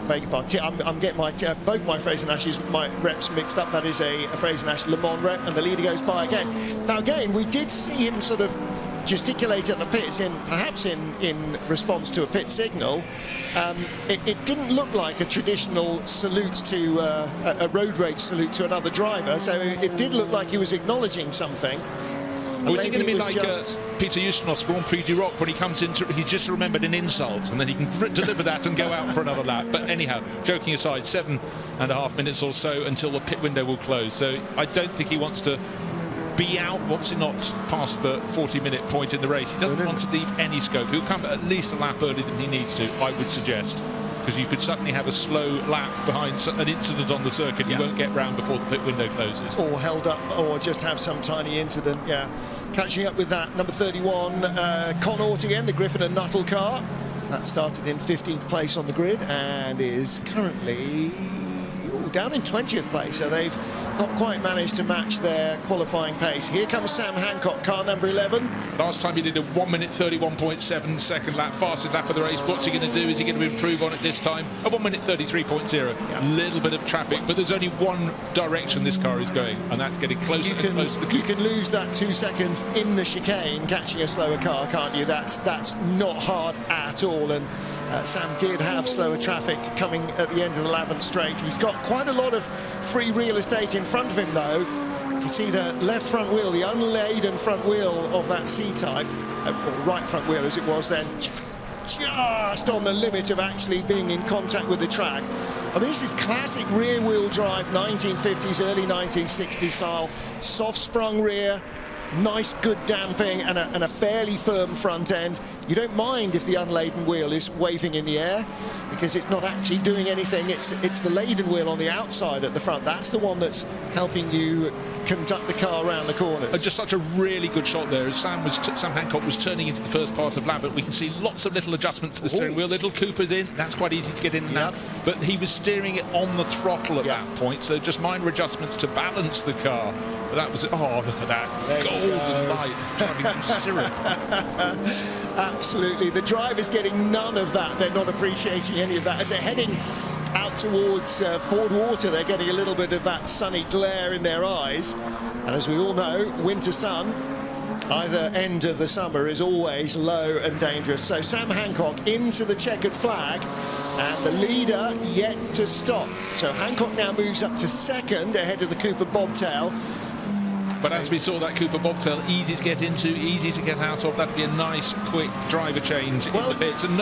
Beg your pardon. I'm getting both my Fraser Nashes, my reps mixed up. That is a Fraser Nash Le Mans rep, and the leader goes by again. Now, again, we did see him sort of gesticulate at the pits, perhaps in response to a pit signal. It didn't look like a traditional salute to a road rage salute to another driver, so it did look like he was acknowledging something. Or is it going to be like Peter Ustinov's Grand Prix du Roc when he comes into, he's just remembered an insult and then he can deliver that and go out for another lap? But anyhow, joking aside, 7.5 minutes or so until the pit window will close. So I don't think he wants to be out, wants it not past the 40-minute point in the race. He doesn't want to leave any scope. He'll come at least a lap earlier than he needs to, I would suggest, because you could suddenly have a slow lap behind an incident on the circuit. You won't get round before the pit window closes. Or held up, or just have some tiny incident, yeah. Catching up with that, number 31, Con Ort again, the Griffin and Nuttall car. That started in 15th place on the grid and is currently down in 20th place, so they've not quite managed to match their qualifying pace. Here comes Sam Hancock, car number 11. Last time he did a 1 minute 31.7 second lap, fastest lap of the race. What's he going to do? Is he going to improve on it this time? A 1 minute 33.0. Little bit of traffic, but there's only one direction this car is going, and that's getting closer and closer to the You can lose that 2 seconds in the chicane catching a slower car, can't you? That's not hard at all, and Sam did have slower traffic coming at the end of the Lavant straight. He's got quite a lot of free real estate in front of him, though. You can see the left front wheel, the unladen front wheel of that C-Type, or right front wheel as it was then, just on the limit of actually being in contact with the track. I mean, this is classic rear-wheel drive, 1950s, early 1960s style, soft-sprung rear, nice good damping and a fairly firm front end. You don't mind if the unladen wheel is waving in the air because it's not actually doing anything. It's the laden wheel on the outside at the front. That's the one that's helping you conduct the car around the corners. Just such a really good shot there. As Sam Hancock was turning into the first part of Lavant, we can see lots of little adjustments to the steering wheel. Little Cooper's in. That's quite easy to get in and out. But he was steering it on the throttle at that point, so just minor adjustments to balance the car. But that was, oh, look at that. Golden light. Driving syrup. Absolutely. The driver's getting none of that. They're not appreciating any of that. As they're heading out towards Ford Water, they're getting a little bit of that sunny glare in their eyes. And as we all know, winter sun, either end of the summer, is always low and dangerous. So Sam Hancock into the checkered flag, and the leader yet to stop. So Hancock now moves up to second ahead of the Cooper Bobtail. But as we saw, that Cooper Bobtail, easy to get into, easy to get out of. That'd be a nice, quick driver change in the pits. And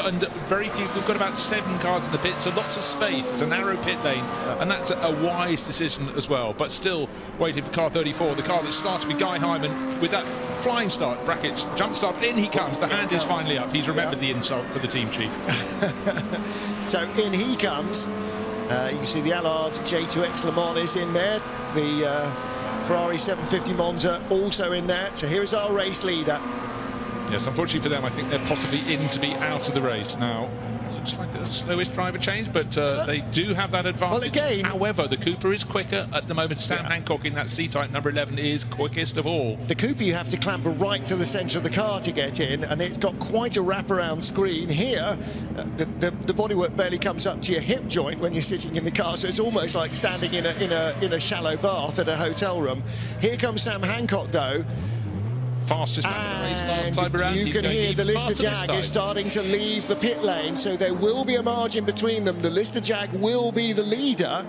very few, we've got about 7 cars in the pits, so lots of space. It's a narrow pit lane, and that's a wise decision as well. But still waiting for car 34, the car that started with Guy Hyman with that flying start, brackets, jump start. In he comes. The hand is finally up. He's remembered the insult for the team chief. So in he comes. You can see the Allards J2X Le Mans is in there. The Ferrari 750 Monza also in there. So here is our race leader. Yes, unfortunately for them, I think they're possibly in to be out of the race now. looks like a slowish driver change, but they do have that advantage. Well, again, however, the Cooper is quicker at the moment. Sam Hancock in that C-Type number 11 is quickest of all. The Cooper, you have to clamber right to the centre of the car to get in, and it's got quite a wraparound screen. Here, the bodywork barely comes up to your hip joint when you're sitting in the car, so it's almost like standing in a shallow bath at a hotel room. Here comes Sam Hancock, though. Fastest lap of the race last time around. You can hear the Lister Jag is starting to leave the pit lane, so there will be a margin between them. The Lister Jag will be the leader,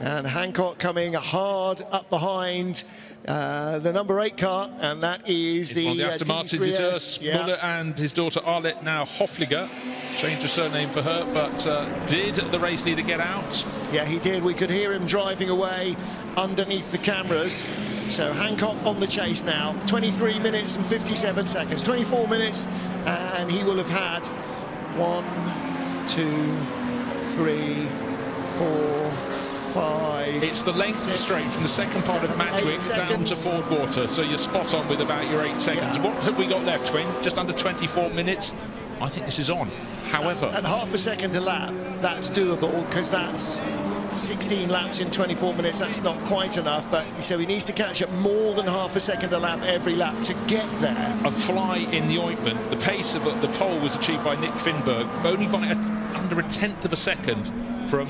and Hancock coming hard up behind the number 8 car, and that is the Aston Martin. It's Muller and his daughter Arlette, now Hoffliger. Changed her surname for her, but did the race leader get out? Yeah, he did. We could hear him driving away underneath the cameras. So Hancock on the chase now. 23 minutes and 57 seconds. 24 minutes, and he will have had 1, 2, 3, 4, 5. It's the length straight from the second part of Matchwick down to Fordwater, so you're spot on with about your 8 seconds. Yeah. What have we got left, Twin? Just under 24 minutes. I think this is on. However, at half a second a lap, that's doable, because that's 16 laps in 24 minutes. That's not quite enough, but so he needs to catch up more than half a second a lap every lap to get there. A fly in the ointment. The pace of the pole was achieved by Nick Finberg, only by under a tenth of a second from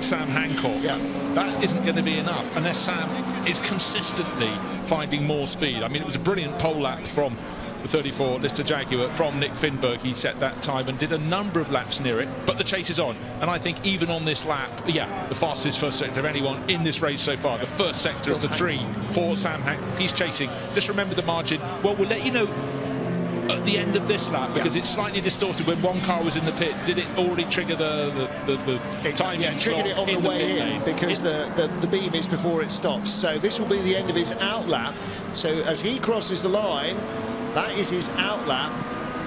Sam Hancock. Yeah. That isn't going to be enough unless Sam is consistently finding more speed. I mean, it was a brilliant pole lap from the 34 Lister Jaguar from Nick Finberg. He set that time and did a number of laps near it, but the chase is on, and I think even on this lap, the fastest first sector of anyone in this race so far, the first sector of the 3 for Sam Hancock. He's chasing. Just remember the margin. Well, we'll let you know at the end of this lap, because it's slightly distorted. When one car was in the pit, did it already trigger the time? Yeah, triggered it on the way in, because the beam is before it stops. So this will be the end of his out lap. So as he crosses the line, that is his out lap.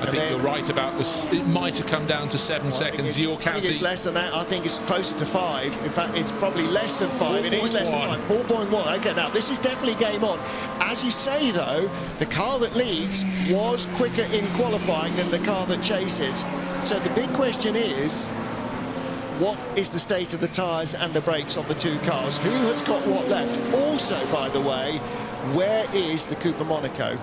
I think you're right about this. It might have come down to 7 seconds. You're counting. I think it's less than that. I think it's closer to 5. In fact, it's probably less than 5. It is less than 5. 4.1. Okay, now this is definitely game on. As you say, though, the car that leads was quicker in qualifying than the car that chases. So the big question is, what is the state of the tyres and the brakes on the 2 cars? Who has got what left? Also, by the way, where is the Cooper Monaco?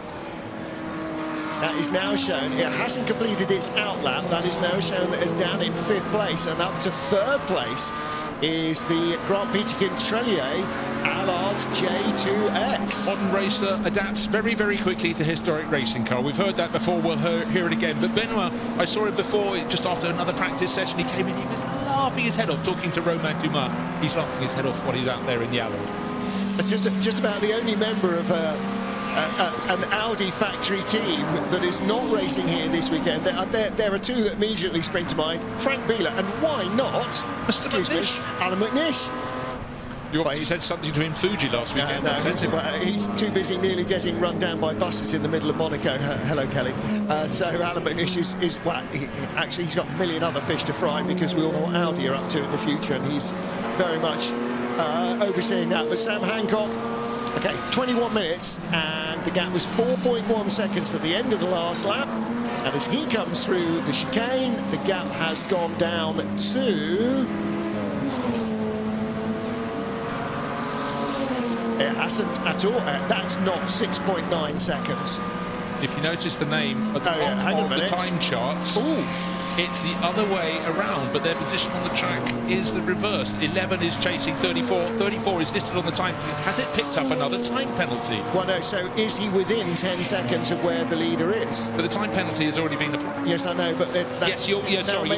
That is now shown. It hasn't completed its out lap. That is now shown as down in 5th place, and up to 3rd place is the Grand Prix Trellier Allards J2X. Modern racer adapts very, very quickly to historic racing car. We've heard that before. We'll hear it again. But Benoit, I saw him before, just after another practice session. He came in. He was laughing his head off, talking to Romain Dumas. He's laughing his head off while he's out there in the Allard. Just about the only member of an Audi factory team that is not racing here this weekend. There are 2 that immediately spring to mind. Frank Bieler, and why not Mr. McNish? Alan McNish. You said something to him in Fuji last weekend. No, he's too busy nearly getting run down by buses in the middle of Monaco. Hello, Kelly. So Alan McNish is he's got a million other fish to fry, because we all know what Audi are up to in the future, and he's very much overseeing that. But Sam Hancock, okay, 21 minutes, and the gap was 4.1 seconds at the end of the last lap. And as he comes through the chicane, the gap has gone down to... It hasn't at all. That's not 6.9 seconds. If you notice the name at the bottom of the time charts, it's the other way around, but their position on the track is the reverse. 11 is chasing 34. 34 is listed on the time. Has it picked up another time penalty? Well, no, so is he within 10 seconds of where the leader is? But the time penalty has already been applied. Yes, I know, but you're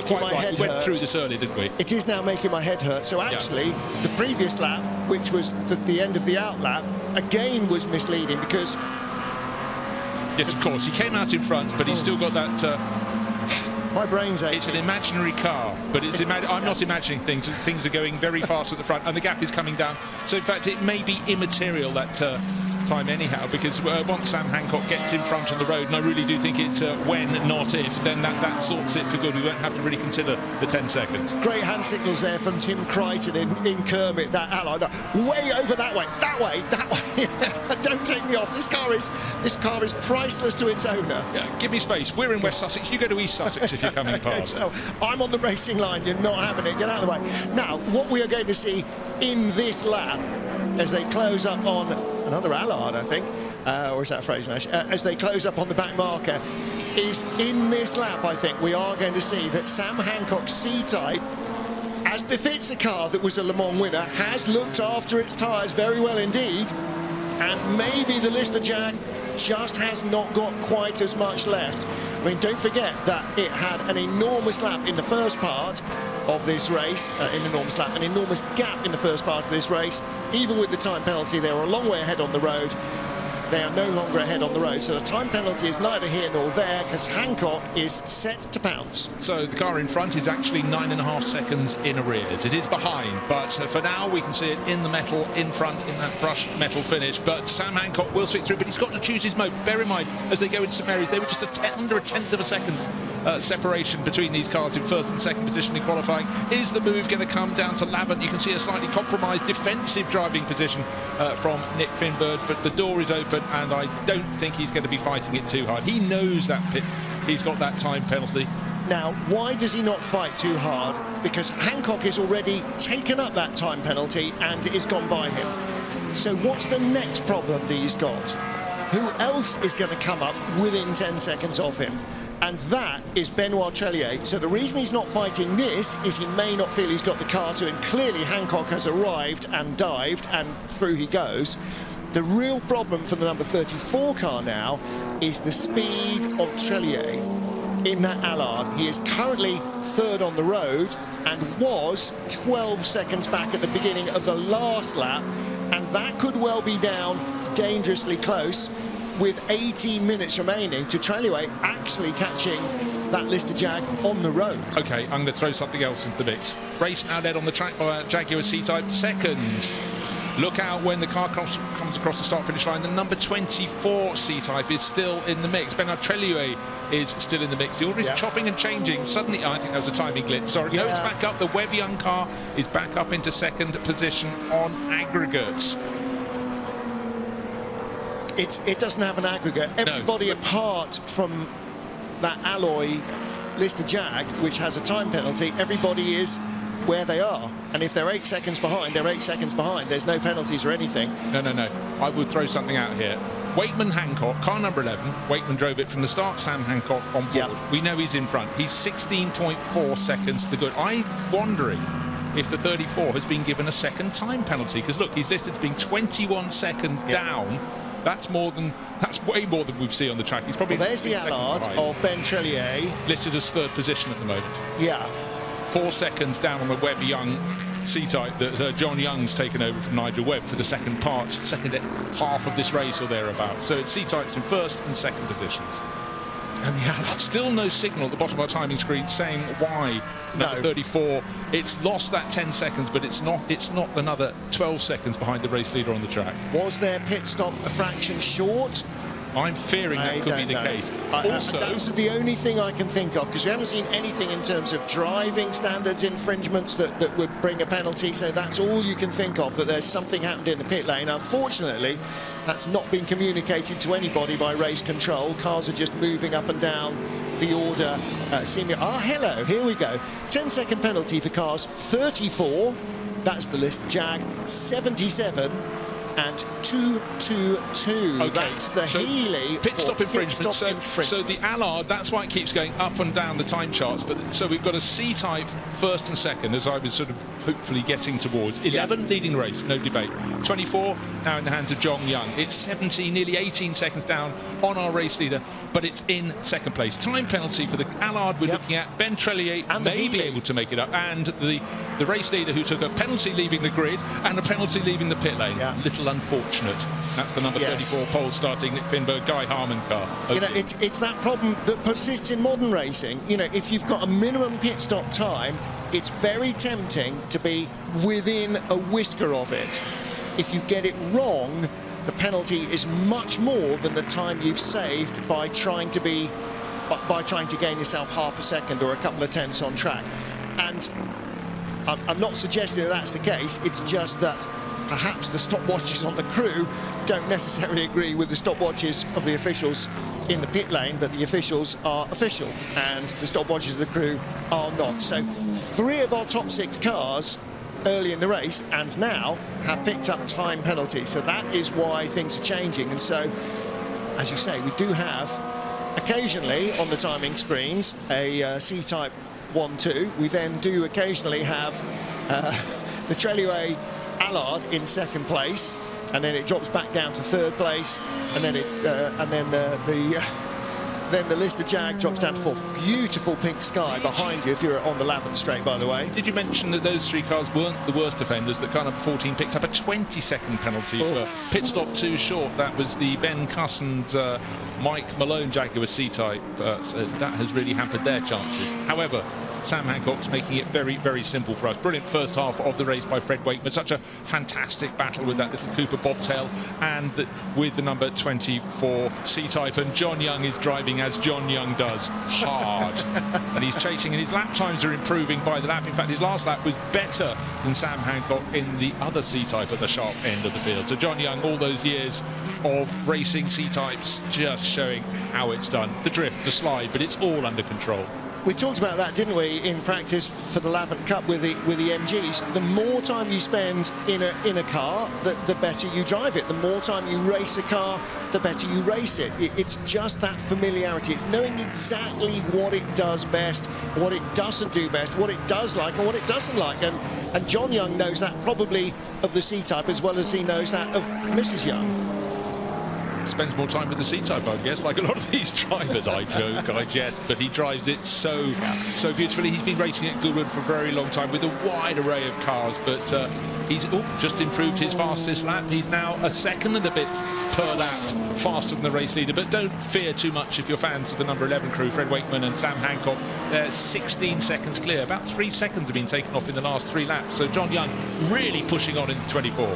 quite right. We went through this early, didn't we? It is now making my head hurt. So actually, the previous lap, which was the end of the out lap, again was misleading, because... Yes, of course. He came out in front, but he's still got that... My brain's aching. It's an imaginary car, but I'm not imagining things. Things are going very fast at the front, and the gap is coming down. So, in fact, it may be immaterial that time anyhow, because once Sam Hancock gets in front on the road, and I really do think it's when, not if, then that sorts it for good. We won't have to really consider the 10 seconds. Great hand signals there from Tim Crichton in Kermit, that Allard. Way over that way. Don't take me off. This car is priceless to its owner. Yeah, give me space. We're in West Sussex. You go to East Sussex if you're coming past. So I'm on the racing line. You're not having it. Get out of the way. Now, what we are going to see in this lap, as they close up on another Allard, I think, or is that Fraser-Nash? As they close up on the back marker, is in this lap, I think, we are going to see that Sam Hancock C-Type, as befits a car that was a Le Mans winner, has looked after its tyres very well indeed, and maybe the Lister Jag just has not got quite as much left. I mean, don't forget that it had an enormous lap in the first part of this race, an enormous gap in the first part of this race. Even with the time penalty, they were a long way ahead on the road. They are no longer ahead on the road, so the time penalty is neither here nor there, because Hancock is set to pounce. So the car in front is actually 9.5 seconds in arrears. It is behind, but for now we can see it in the metal in front in that brushed metal finish. But Sam Hancock will switch through, but he's got to choose his mode. Bear in mind, as they go into St Mary's, they were just under a tenth of a second separation between these cars in first and second position in qualifying. Is the move going to come down to Lavant? You can see a slightly compromised defensive driving position from Nick Finberg, but the door is open, and I don't think he's going to be fighting it too hard. He knows that he's got that time penalty. Now, why does he not fight too hard? Because Hancock has already taken up that time penalty and it's gone by him. So what's the next problem that he's got? Who else is going to come up within 10 seconds of him? And that is Benoit Trellier. So the reason he's not fighting this is he may not feel he's got the car to him. Clearly Hancock has arrived and dived, and through he goes. The real problem for the number 34 car now is the speed of Trellier in that Allard. He is currently third on the road and was 12 seconds back at the beginning of the last lap, and that could well be down dangerously close with 18 minutes remaining to Trellier actually catching that Lister Jag on the road. OK, I'm going to throw something else into the mix. Race now led on the track by Jaguar C-Type, second. Look out when the car comes across the start-finish line. The number 24 C-Type is still in the mix. Benoit Trellier is still in the mix. The order is chopping and changing. Suddenly, I think that was a timing glitch. Sorry, no, it's back up. The Webb Young car is back up into second position on aggregates. It doesn't have an aggregate. Everybody apart from that alloy Lister Jag, which has a time penalty, everybody is where they are, and if they're 8 seconds behind, they're 8 seconds behind. There's no penalties or anything. No. I would throw something out here. Wakeman Hancock, car number 11. Wakeman drove it from the start. Sam Hancock on board. Yep. We know he's in front. He's 16.4 seconds to the good. I'm wondering if the 34 has been given a second time penalty, because look, he's listed as being 21 seconds down. That's way more than we've seen on the track. He's probably there's the Allard of Ben Trellier, listed as third position at the moment. Yeah. 4 seconds down on the Webb Young C-Type that John Young's taken over from Nigel Webb for the second half of this race or thereabouts. So it's C-Types in first and second positions. And the Allard. Still no signal at the bottom of our timing screen saying why number 34. It's lost that 10 seconds, but it's not another 12 seconds behind the race leader on the track. Was their pit stop a fraction short? I'm fearing that could be the case. Also, that's the only thing I can think of, because we haven't seen anything in terms of driving standards infringements that would bring a penalty, so that's all you can think of, that there's something happened in the pit lane. Unfortunately, that's not been communicated to anybody by race control. Cars are just moving up and down the order. Hello, here we go. 10-second penalty for cars 34, that's the Lister Jag, 77, and 222. Okay, that's the Healy pit stop infringement. So the Allard, that's why it keeps going up and down the time charts. But so we've got a C-Type first and second, as I was sort of hopefully getting towards. 11 leading the race, no debate. 24 now in the hands of John Young. It's 17, nearly 18 seconds down on our race leader, but it's in second place. Time penalty for the Allard we're looking at. Ben Trellier may be able to make it up, and the race leader who took a penalty leaving the grid and a penalty leaving the pit lane. Little unfortunate. That's the number 34 pole starting Nick Finberg, Guy Harman car. You know, it's that problem that persists in modern racing. You know, if you've got a minimum pit stop time, it's very tempting to be within a whisker of it. If you get it wrong, the penalty is much more than the time you've saved by trying to gain yourself half a second or a couple of tenths on track. And I'm not suggesting that that's the case. It's just that perhaps the stopwatches on the crew don't necessarily agree with the stopwatches of the officials in the pit lane, but the officials are official and the stopwatches of the crew are not. So 3 of our top 6 cars early in the race and now have picked up time penalties. So that is why things are changing. And so, as you say, we do have occasionally on the timing screens a C-Type 1-2. We then do occasionally have the Trellier Allard in 2nd place, and then it drops back down to 3rd place, and then then the Lister Jag drops down to 4th. Beautiful pink sky behind you if you're on the Lavant straight, by the way. Did you mention that those 3 cars weren't the worst offenders? That car number 14 picked up a 20-second penalty for pit stop too short. That was the Ben Cusson's Mike Malone Jaguar C-Type. So that has really hampered their chances. However, Sam Hancock's making it very, very simple for us. Brilliant first half of the race by Fred Wakeman. Such a fantastic battle with that little Cooper bobtail and with the number 24 C-Type. And John Young is driving as John Young does, hard. And he's chasing, and his lap times are improving by the lap. In fact, his last lap was better than Sam Hancock in the other C-Type at the sharp end of the field. So John Young, all those years of racing C-Types, just showing how it's done. The drift, the slide, but it's all under control. We talked about that, didn't we, in practice for the Lavant Cup with the MGs. The more time you spend in a car, the better you drive it. The more time you race a car, the better you race it. It's just that familiarity. It's knowing exactly what it does best, what it doesn't do best, what it does like and what it doesn't like. And John Young knows that probably of the C-Type as well as he knows that of Mrs. Young. Spends more time with the C-Type, I guess, like a lot of these drivers. I joke, I jest, but he drives it so beautifully. He's been racing at Goodwood for a very long time with a wide array of cars, but he's just improved his fastest lap. He's now a second and a bit per lap faster than the race leader, but don't fear too much if you're fans of the number 11 crew, Fred Wakeman and Sam Hancock. They're 16 seconds clear. About 3 seconds have been taken off in the last 3 laps, so John Young really pushing on in 24.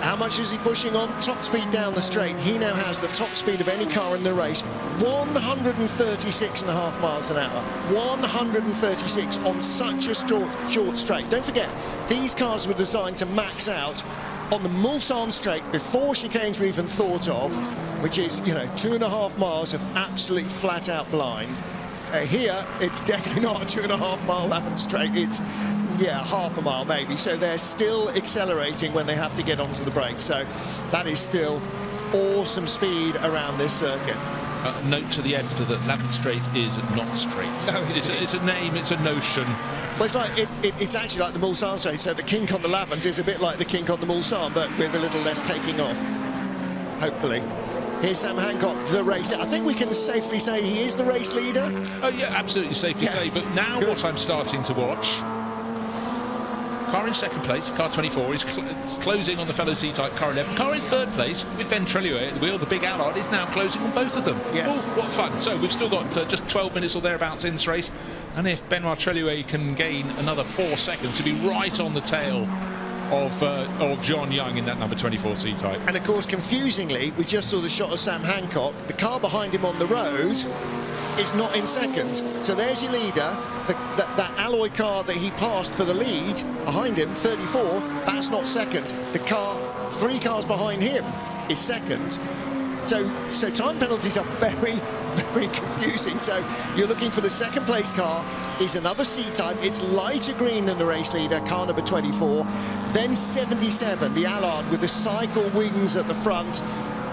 How much is he pushing on? Top speed down the straight. He now has the top speed of any car in the race. 136.5 miles an hour. 136 on such a short straight. Don't forget, these cars were designed to max out on the Mulsanne straight before chicanes were even thought of, which is, 2.5 miles of absolutely flat out blind. Here, it's definitely not a 2.5 mile Lavant straight. It's half a mile maybe, so they're still accelerating when they have to get onto the brakes. So that is still awesome speed around this circuit. Note to the editor that Lavant Straight is not straight. No, it's a name, it's a notion. Well, it's like it's actually like the Mulsanne straight, so the kink on the Lavant is a bit like the kink on the Mulsanne, but with a little less taking off, hopefully. Here's Sam Hancock, the race. I think we can safely say he is the race leader. Oh yeah, absolutely safely say. But now what I'm starting to watch, car in 2nd place, car 24, is closing on the fellow C-Type car 11. Car in 3rd place with Ben Trellier at the wheel. The big Allard is now closing on both of them. Yes. Oh, what fun. So we've still got just 12 minutes or thereabouts in this race. And if Benoit Trellier can gain another 4 seconds to be right on the tail of John Young in that number 24 C-Type. And of course, confusingly, we just saw the shot of Sam Hancock. The car behind him on the road is not in 2nd. So there's your leader. That alloy car that he passed for the lead behind him, 34, that's not 2nd. The car 3 cars behind him is 2nd. So time penalties are very, very confusing. So you're looking for the 2nd place car is another C-Type. It's lighter green than the race leader, car number 24. Then 77, the Allard with the cycle wings at the front.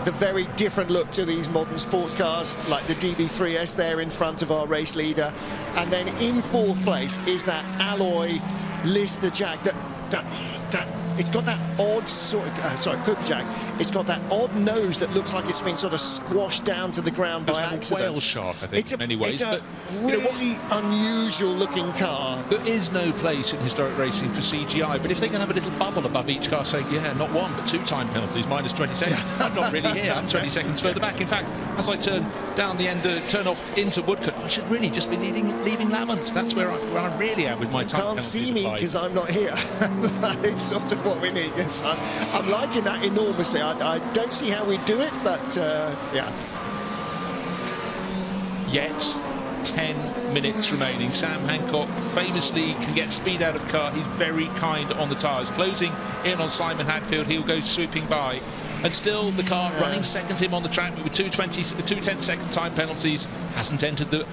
The very different look to these modern sports cars, like the DB3S there in front of our race leader. And then in 4th place is that alloy Lister Jag. It's got that odd sort of, Cooper Jag. It's got that odd nose that looks like it's been sort of squashed down to the ground by accident. Whale shark, I think, in many ways. It's a really unusual looking car. There is no place in historic racing for CGI, but if they can have a little bubble above each car saying, not 1 but 2 time penalties, minus 20 seconds, I'm not really here, I'm 20 seconds further back. In fact, as I turn down the end, turn off into Woodcote, I should really just be leaving Lavant. That's where I really am with my time penalties. You can't see me because I'm not here. That is sort of what we need. Yes, I'm liking that enormously. I don't see how we do it, but yeah. Yet 10 minutes remaining. Sam Hancock famously can get speed out of car. He's very kind on the tyres. Closing in on Simon Hadfield. He'll go swooping by. And still the car running second to him on the track with 2 10-second time penalties. Hasn't entered the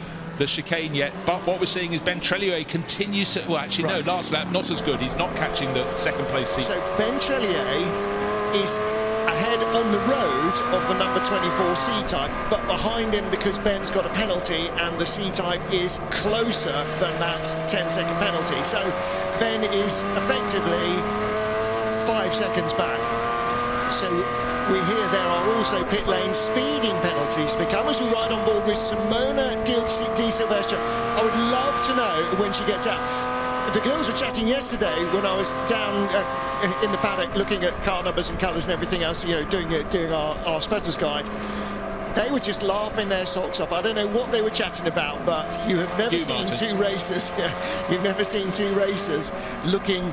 chicane yet. But what we're seeing is Ben Trellier continues to... Well, actually, no, last lap, not as good. He's not catching the second place seat. So Ben Trellier is ahead on the road of the number 24 C-Type, but behind him because Ben's got a penalty and the C-Type is closer than that 10-second penalty. So Ben is effectively 5 seconds back. So we hear there are also pit lane speeding penalties to become as we ride on board with Simona Di Silvestro. I would love to know when she gets out. The girls were chatting yesterday when I was down in the paddock looking at car numbers and colours and everything else, you know, doing our Sputters guide. They were just laughing their socks off. I don't know what they were chatting about, but you have never seen two racers. You've never seen two racers looking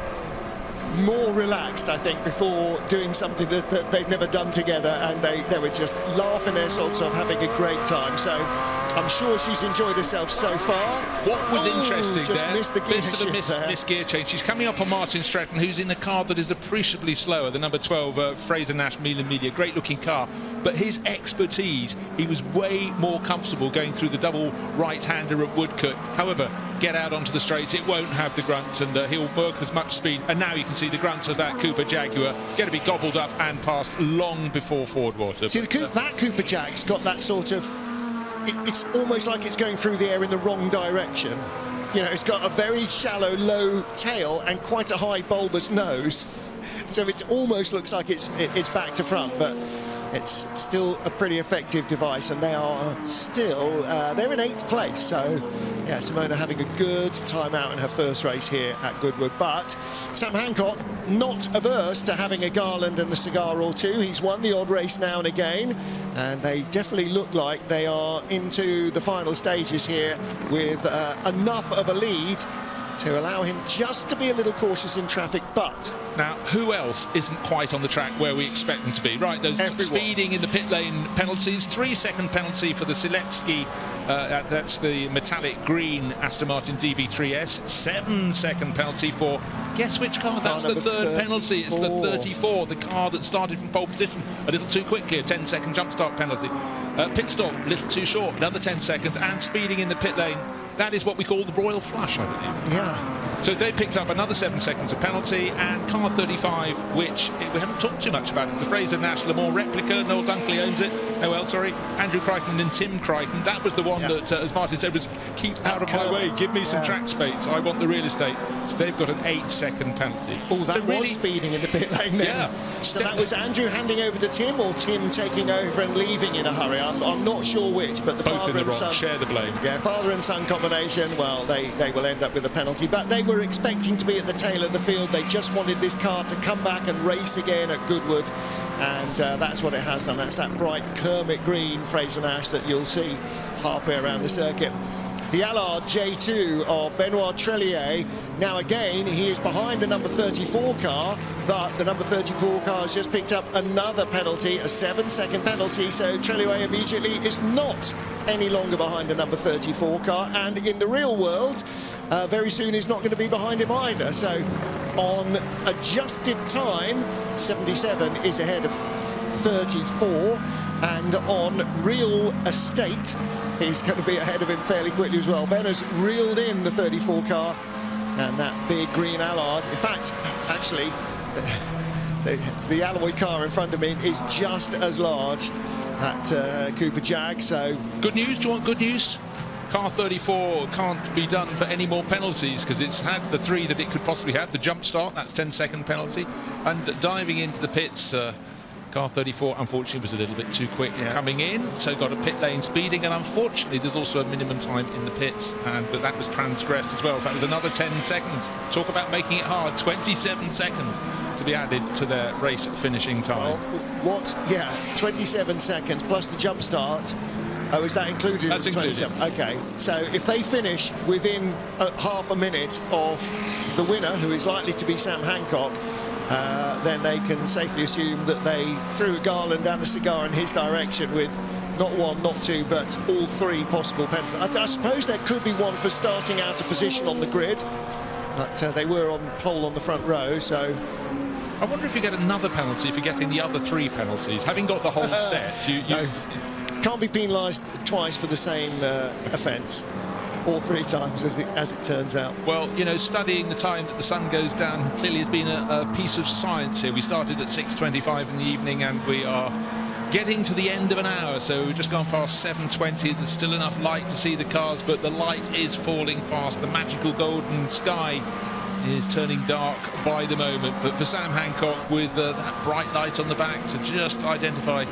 more relaxed, I think, before doing something that they'd never done together, and they were just laughing their socks off, having a great time. So I'm sure she's enjoyed herself so far. What was interesting just there, missed the gear missed gear change. She's coming up on Martin Stratton, who's in a car that is appreciably slower, the number 12 Fraser Nash Milan Media, great looking car, but his expertise, he was way more comfortable going through the double right-hander at Woodcote. However, get out onto the straights, it won't have the grunts, and he'll work as much speed, and now you can see the grunts of that Cooper Jaguar going to be gobbled up and passed long before Ford Water. See, that Cooper Jag's got that sort of, it's almost like it's going through the air in the wrong direction. You know, it's got a very shallow, low tail and quite a high bulbous nose. So it almost looks like it's back to front, but it's still a pretty effective device, and they are still, they're in 8th place. So, yeah, Simona having a good time out in her first race here at Goodwood. But Sam Hancock, not averse to having a Garland and a cigar or two. He's won the odd race now and again, and they definitely look like they are into the final stages here with enough of a lead to allow him just to be a little cautious in traffic. But now, who else isn't quite on the track where we expect them to be? Right, those speeding in the pit lane penalties. 3-second penalty for the Siletsky, that's the metallic green Aston Martin DB3S. 7-second penalty for, guess which car? That's the third penalty. It's the 34, the car that started from pole position a little too quickly. A 10-second jump start penalty. Pit stop, a little too short, another 10 seconds, and speeding in the pit lane. That is what we call the royal flush, I believe. yeah. So they picked up another 7 seconds of penalty, and car 35, which we haven't talked too much about, it's the Fraser Nash Le Mans replica. Noel Dunkley owns it. Andrew Crichton and Tim Crichton. That was the one that, as Martin said, was keep out of my way, give me some track space, I want the real estate. So they've got an 8-second penalty. Oh, that so was really speeding in the pit lane then. Yeah. So that was Andrew handing over to Tim, or Tim taking over and leaving in a hurry? I'm not sure which, but the both father in the and wrong, son, share the blame. Yeah, father and son combination, well, they will end up with a penalty, but they were expecting to be at the tail of the field. They just wanted this car to come back and race again at Goodwood, and that's what it has done. That's that bright Kermit green Fraser Nash that you'll see halfway around the circuit. The Allard J2 of Benoit Trellier. Now again, he is behind the number 34 car, but the number 34 car has just picked up another penalty, a 7-second penalty, so Trellier immediately is not any longer behind the number 34 car, and in the real world, very soon is not going to be behind him either. So on adjusted time, 77 is ahead of 34, and on real estate, he's going to be ahead of him fairly quickly as well. Ben has reeled in the 34 car and that big green Allard. In fact, actually, the alloy car in front of me is just as large, that Cooper Jag. So good news. Do you want good news? Car 34 can't be done for any more penalties because it's had the 3 that it could possibly have. The jump start, that's 10-second penalty, and diving into the pits. Car 34 unfortunately was a little bit too quick coming in, so got a pit lane speeding, and unfortunately there's also a minimum time in the pits, but that was transgressed as well, so that was another 10 seconds. Talk about making it hard. 27 seconds to be added to their race finishing time. Well, 27 seconds plus the jump start. Oh, is that included? That's included. Okay, so if they finish within half a minute of the winner, who is likely to be Sam Hancock, then they can safely assume that they threw a garland and a cigar in his direction with not one, not two, but all three possible penalties. I suppose there could be one for starting out of position on the grid, but they were on pole on the front row, so... I wonder if you get another penalty for getting the other three penalties. Having got the whole set, you no, can't be penalised twice for the same offence. Or three times, as it turns out. Well, you know, studying the time that the sun goes down clearly has been a piece of science here. We started at 6:25 in the evening and we are getting to the end of an hour, so we've just gone past 7:20. There's still enough light to see the cars, but the light is falling fast. The magical golden sky is turning dark by the moment, but for Sam Hancock with that bright light on the back to just identify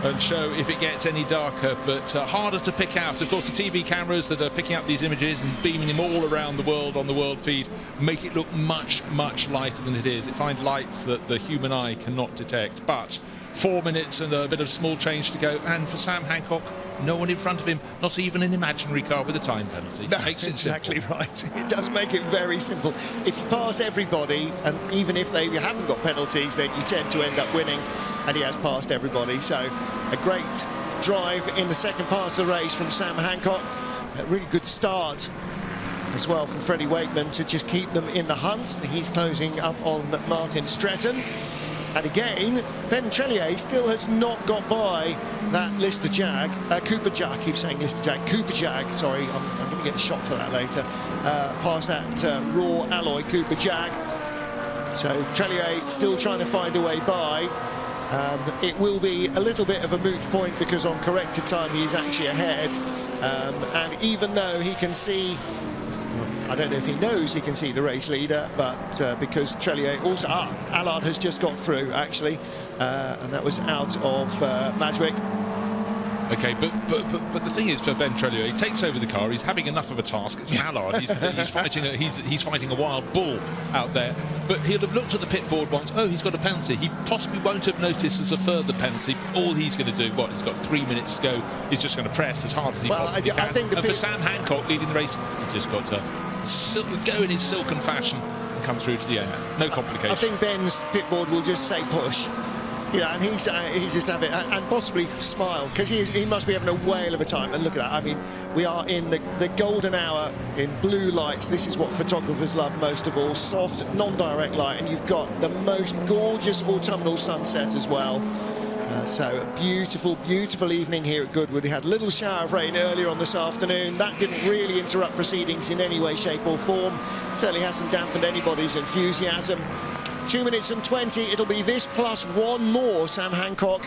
and show if it gets any darker, but harder to pick out. Of course, the TV cameras that are picking up these images and beaming them all around the world on the world feed make it look much, much lighter than it is. It finds lights that the human eye cannot detect. But 4 minutes and a bit of small change to go, and for Sam Hancock, no one in front of him, not even an imaginary car with a time penalty. No, makes it exactly simple. right. It does make it very simple. If you pass everybody, and even if they haven't got penalties, then you tend to end up winning, and he has passed everybody. So a great drive in the second part of the race from Sam Hancock. A really good start as well from Freddie Wakeman to just keep them in the hunt. He's closing up on Martin Stretton. And again, Ben Trellier still has not got by that Lister Jag, Cooper Jag, I keep saying Lister Jag, Cooper Jag, sorry, I'm going to get shot for that later, past that raw alloy Cooper Jag. So Trellier still trying to find a way by. It will be a little bit of a moot point because on corrected time he's actually ahead. And even though he can see, I don't know if he knows he can see the race leader, but because Trellier also... Allard has just got through, actually, and that was out of Madgwick. Okay, but the thing is, for Ben Trellier, he takes over the car. He's having enough of a task. It's an Allard. He's fighting a wild bull out there. But he'll have looked at the pit board once. Oh, he's got a penalty. He possibly won't have noticed there's a further penalty. All he's going to do, he's got 3 minutes to go. He's just going to press as hard as he possibly can. I think and for Sam Hancock leading the race, he's just got to go in his silken fashion and come through to the end. No complication. I think Ben's pit board will just say push. You know, and he's just having, and possibly smile, because he must be having a whale of a time. And look at that, I mean, we are in the golden hour in blue lights. This is what photographers love most of all, soft, non-direct light, and you've got the most gorgeous autumnal sunset as well. So a beautiful, beautiful evening here at Goodwood. We had a little shower of rain earlier on this afternoon. That didn't really interrupt proceedings in any way, shape or form. Certainly hasn't dampened anybody's enthusiasm. 2 minutes and 20, it'll be this plus one more. Sam Hancock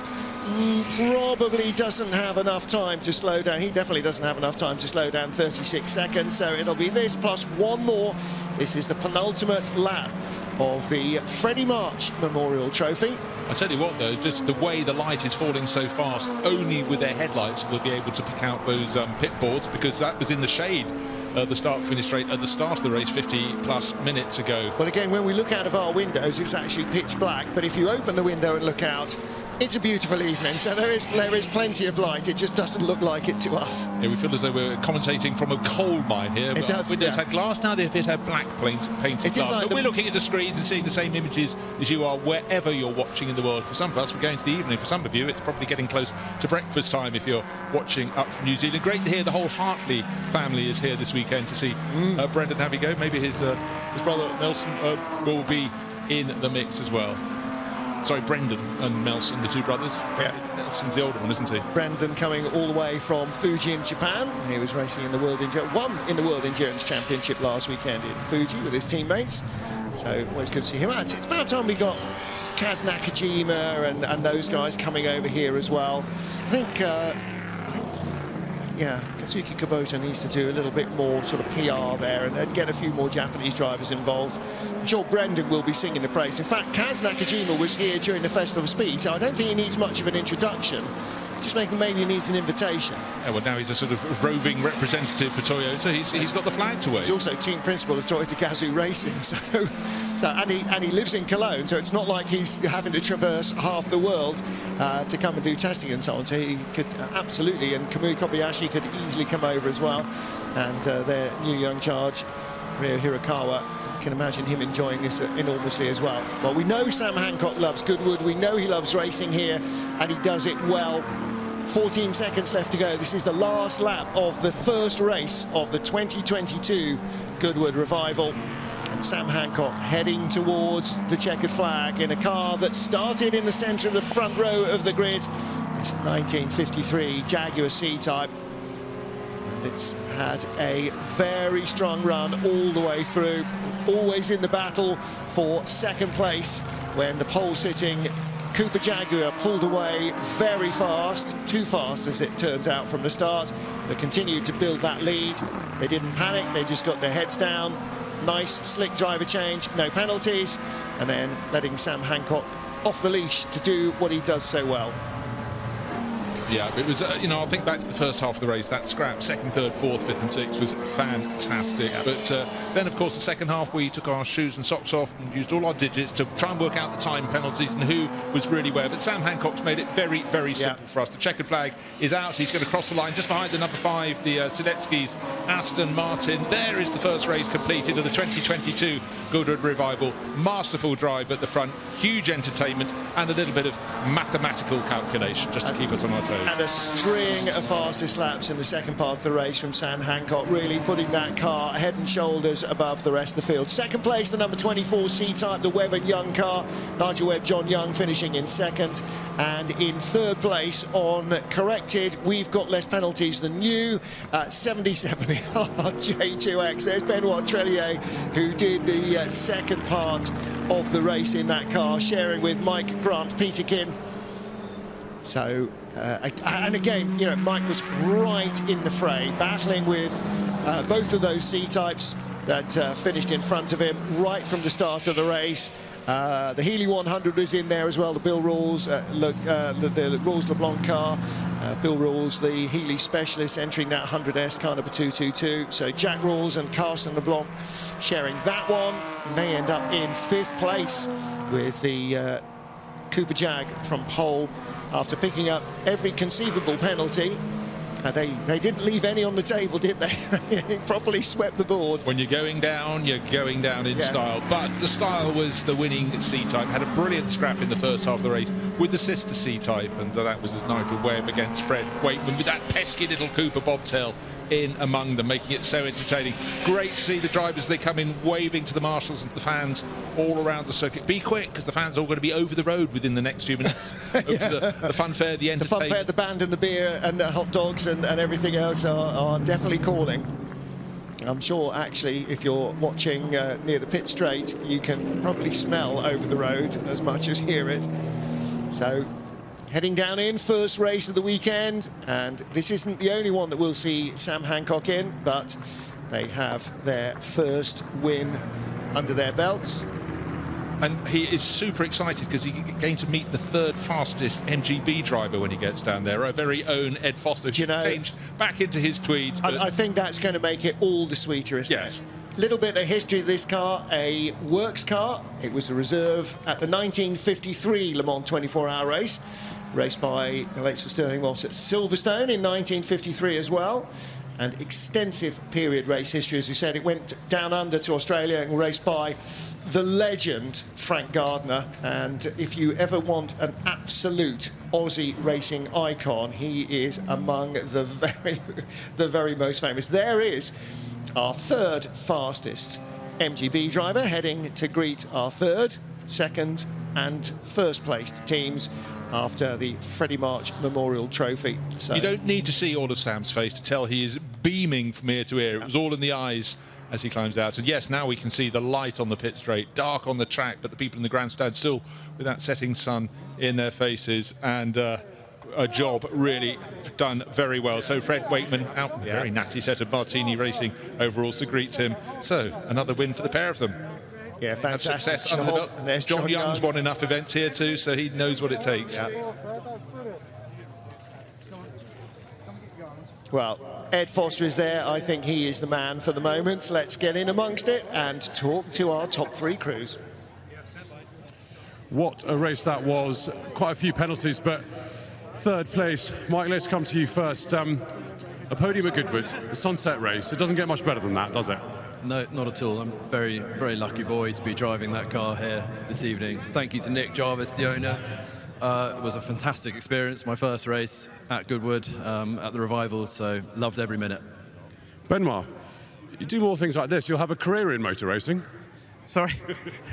probably doesn't have enough time to slow down. He definitely doesn't have enough time to slow down, 36 seconds. So it'll be this plus one more. This is the penultimate lap of the Freddie March Memorial Trophy. I tell you what, though, just the way the light is falling so fast, only with their headlights they'll be able to pick out those pit boards, because that was in the shade. The start-finish straight at the start of the race 50-plus minutes ago. Well, again, when we look out of our windows, it's actually pitch black. But if you open the window and look out, it's a beautiful evening. So there is plenty of light. It just doesn't look like it to us. Yeah, we feel as though we're commentating from a coal mine here. It does. Windows had glass, now they've had black painted glass. Like, but we're looking at the screens and seeing the same images as you are wherever you're watching in the world. For some of us, we're going to the evening. For some of you, it's probably getting close to breakfast time if you're watching up from New Zealand. Great to hear the whole Hartley family is here this weekend to see Brendan have a go. Maybe his brother Nelson will be in the mix as well. Sorry, Brendan and Nelson, the two brothers. Yeah. Nelson's the older one, isn't he? Brendan coming all the way from Fuji in Japan. He was racing in the won in the World Endurance Championship last weekend in Fuji with his teammates. So always good to see him out. It's about time we got Kaz Nakajima and those guys coming over here as well. I think Katsuki Kubota needs to do a little bit more sort of PR there and get a few more Japanese drivers involved. I'm sure Brendan will be singing the praise. In fact, Kaz Nakajima was here during the Festival of Speed, so I don't think he needs much of an introduction. Just maybe he needs an invitation. Yeah, well, now he's a sort of roving representative for Toyota. He's got the flag to wave. He's also team principal of Toyota Gazoo Racing, and he lives in Cologne, so it's not like he's having to traverse half the world to come and do testing and so on. So he could absolutely, and Kamui Kobayashi could easily come over as well, and their new young charge Ryo Hirakawa. You can imagine him enjoying this enormously as well. Well, we know Sam Hancock loves Goodwood. We know he loves racing here, and he does it well. 14 seconds left to go. This is the last lap of the first race of the 2022 Goodwood Revival. And Sam Hancock heading towards the checkered flag in a car that started in the centre of the front row of the grid. It's 1953 Jaguar C-Type. It's had a very strong run all the way through, always in the battle for second place when the pole-sitting Cooper Jaguar pulled away very fast, too fast as it turns out from the start. They continued to build that lead. They didn't panic, they just got their heads down. Nice, slick driver change, no penalties, and then letting Sam Hancock off the leash to do what he does so well. Yeah, it was, you know, I'll think back to the first half of the race. That scrap, second, third, fourth, fifth and sixth was fantastic. Yeah. But then, of course, the second half, we took our shoes and socks off and used all our digits to try and work out the time penalties and who was really where. But Sam Hancock's made it very, very simple for us. The checkered flag is out. He's going to cross the line just behind the number 5, the Siletsky's Aston Martin. There is the first race completed of the 2022 Goodwood Revival. Masterful drive at the front, huge entertainment and a little bit of mathematical calculation just to keep us on our toes. And a string of fastest laps in the second part of the race from Sam Hancock, really putting that car head and shoulders above the rest of the field. Second place, the number 24 C-Type, the Webb and Young car. Nigel Webb, John Young finishing in second. And in third place on corrected, we've got less penalties than you. 77 J2X. There's Benoit Trellier, who did the second part of the race in that car, sharing with Mike Grant Peterkin. So, and again, you know, Mike was right in the fray, battling with both of those C-Types that finished in front of him right from the start of the race. The Healy 100 was in there as well, the Bill Rawls, the Rawls LeBlanc car. Bill Rawls, the Healy specialist, entering that 100S car number 222. So Jack Rawls and Carsten LeBlanc sharing that one. May end up in 5th place with the Cooper Jag from pole after picking up every conceivable penalty. They didn't leave any on the table, did they? They properly swept the board. When you're going down in style. But the style was the winning C-Type. Had a brilliant scrap in the first half of the race with the sister C-Type, and that was Nigel Webb against Fred Wakeman with that pesky little Cooper bobtail in among them, making it so entertaining. Great to see the drivers, they come in waving to the marshals and the fans all around the circuit. Be quick, because the fans are all going to be over the road within the next few minutes. Over to the fun fair, the entertainment. The fun fair, the band and the beer and the hot dogs and everything else are definitely calling. I'm sure, actually, if you're watching near the pit straight, you can probably smell over the road as much as hear it. So, heading down in, first race of the weekend, and this isn't the only one that we'll see Sam Hancock in, but they have their first win under their belts. And he is super excited because he's going to meet the 3rd fastest MGB driver when he gets down there, our very own Ed Foster, who changed back into his tweeds. But I think that's going to make it all the sweeter, isn't it? Little bit of history of this car, a works car. It was a reserve at the 1953 Le Mans 24-hour race, raced by the late Sir Sterling Moss at Silverstone in 1953 as well. And extensive period race history, as you said. It went down under to Australia and raced by the legend Frank Gardner. And if you ever want an absolute Aussie racing icon, he is among the very most famous. There is our 3rd fastest MGB driver heading to greet our 3rd, 2nd and 1st placed teams after the Freddie March Memorial Trophy. So you don't need to see all of Sam's face to tell he is beaming from ear to ear. It was all in the eyes as he climbs out. And yes, now we can see the light on the pit straight, dark on the track, but the people in the grandstand still with that setting sun in their faces, and a job really done very well. So Fred Wakeman out with a very natty set of Martini Racing overalls to greet him. So another win for the pair of them. Yeah, fantastic. Success under the John Young's won enough events here too, so he knows what it takes. Yeah. Well, Ed Foster is there. I think he is the man for the moment. Let's get in amongst it and talk to our top 3 crews. What a race that was. Quite a few penalties, but 3rd place. Mike, let's come to you first. A podium at Goodwood, a sunset race. It doesn't get much better than that, does it? No, not at all. I'm very, very lucky boy to be driving that car here this evening. Thank you to Nick Jarvis, the owner. It was a fantastic experience, my first race at Goodwood at the Revival, so loved every minute. Benoit, you do more things like this, you'll have a career in motor racing. Sorry,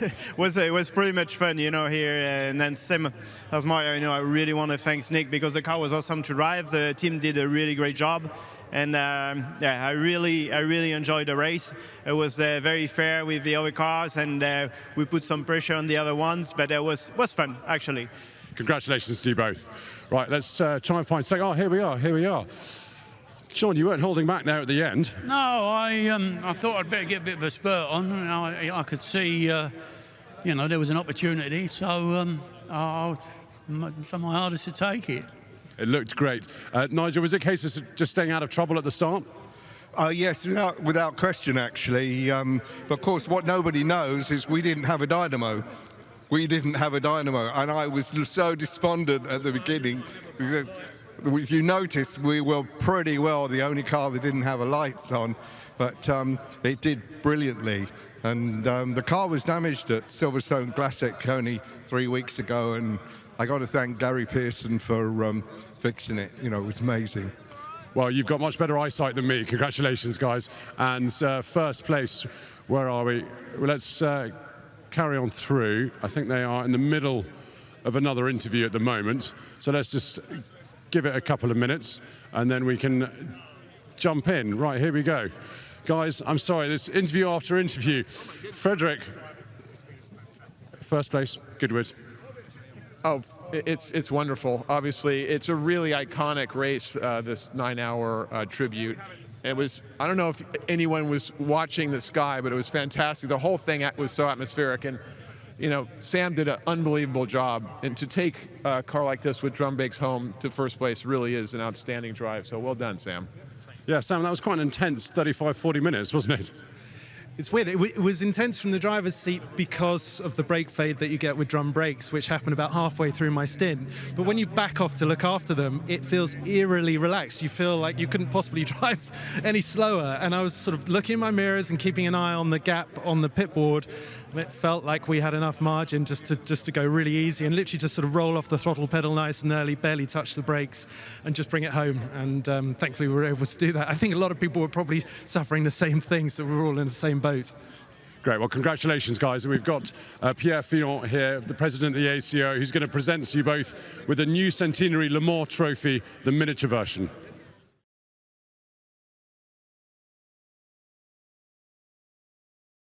it was pretty much fun, you know, here. And then same as Mario, you know, I really want to thank Nick because the car was awesome to drive. The team did a really great job, and yeah, I really enjoyed the race. It was very fair with the other cars, and we put some pressure on the other ones, but it was fun actually. Congratulations to you both. Right, let's try and find second. Oh, here we are. Sean, you weren't holding back there at the end. No, I thought I'd better get a bit of a spurt on. I could see, you know, there was an opportunity, so I tried my hardest to take it. It looked great. Nigel, was it a case of just staying out of trouble at the start? Yes, without question, actually. But of course, what nobody knows is we didn't have a dynamo. And I was so despondent at the beginning. If you notice, we were pretty well the only car that didn't have a lights on, but it did brilliantly. And the car was damaged at Silverstone Classic only 3 weeks ago, and I got to thank Gary Pearson for fixing it. You know, it was amazing. Well, you've got much better eyesight than me. Congratulations, guys. And first place, where are we? Well, let's carry on through. I think they are in the middle of another interview at the moment, so let's just give it a couple of minutes and then we can jump in. Right, here we go. Guys, I'm sorry, this interview after interview. Frederick, first place, Goodwood. Oh, it's wonderful. Obviously, it's a really iconic race, this 9-hour tribute. It was, I don't know if anyone was watching the sky, but it was fantastic. The whole thing was so atmospheric, and you know, Sam did an unbelievable job, and to take a car like this with drum brakes home to first place really is an outstanding drive, so well done, Sam. Yeah, Sam, that was quite an intense 35-40 minutes, wasn't it? It's weird. It was intense from the driver's seat because of the brake fade that you get with drum brakes, which happened about halfway through my stint. But when you back off to look after them, it feels eerily relaxed. You feel like you couldn't possibly drive any slower. And I was sort of looking in my mirrors and keeping an eye on the gap on the pit board. And it felt like we had enough margin just to go really easy and literally just sort of roll off the throttle pedal nice and early, barely touch the brakes and just bring it home. And thankfully we were able to do that. I think a lot of people were probably suffering the same thing, so we were all in the same boat. Great, well, congratulations, guys. And we've got Pierre Fillon here, the president of the ACO, who's going to present to you both with a new centenary Le Mans trophy, the miniature version.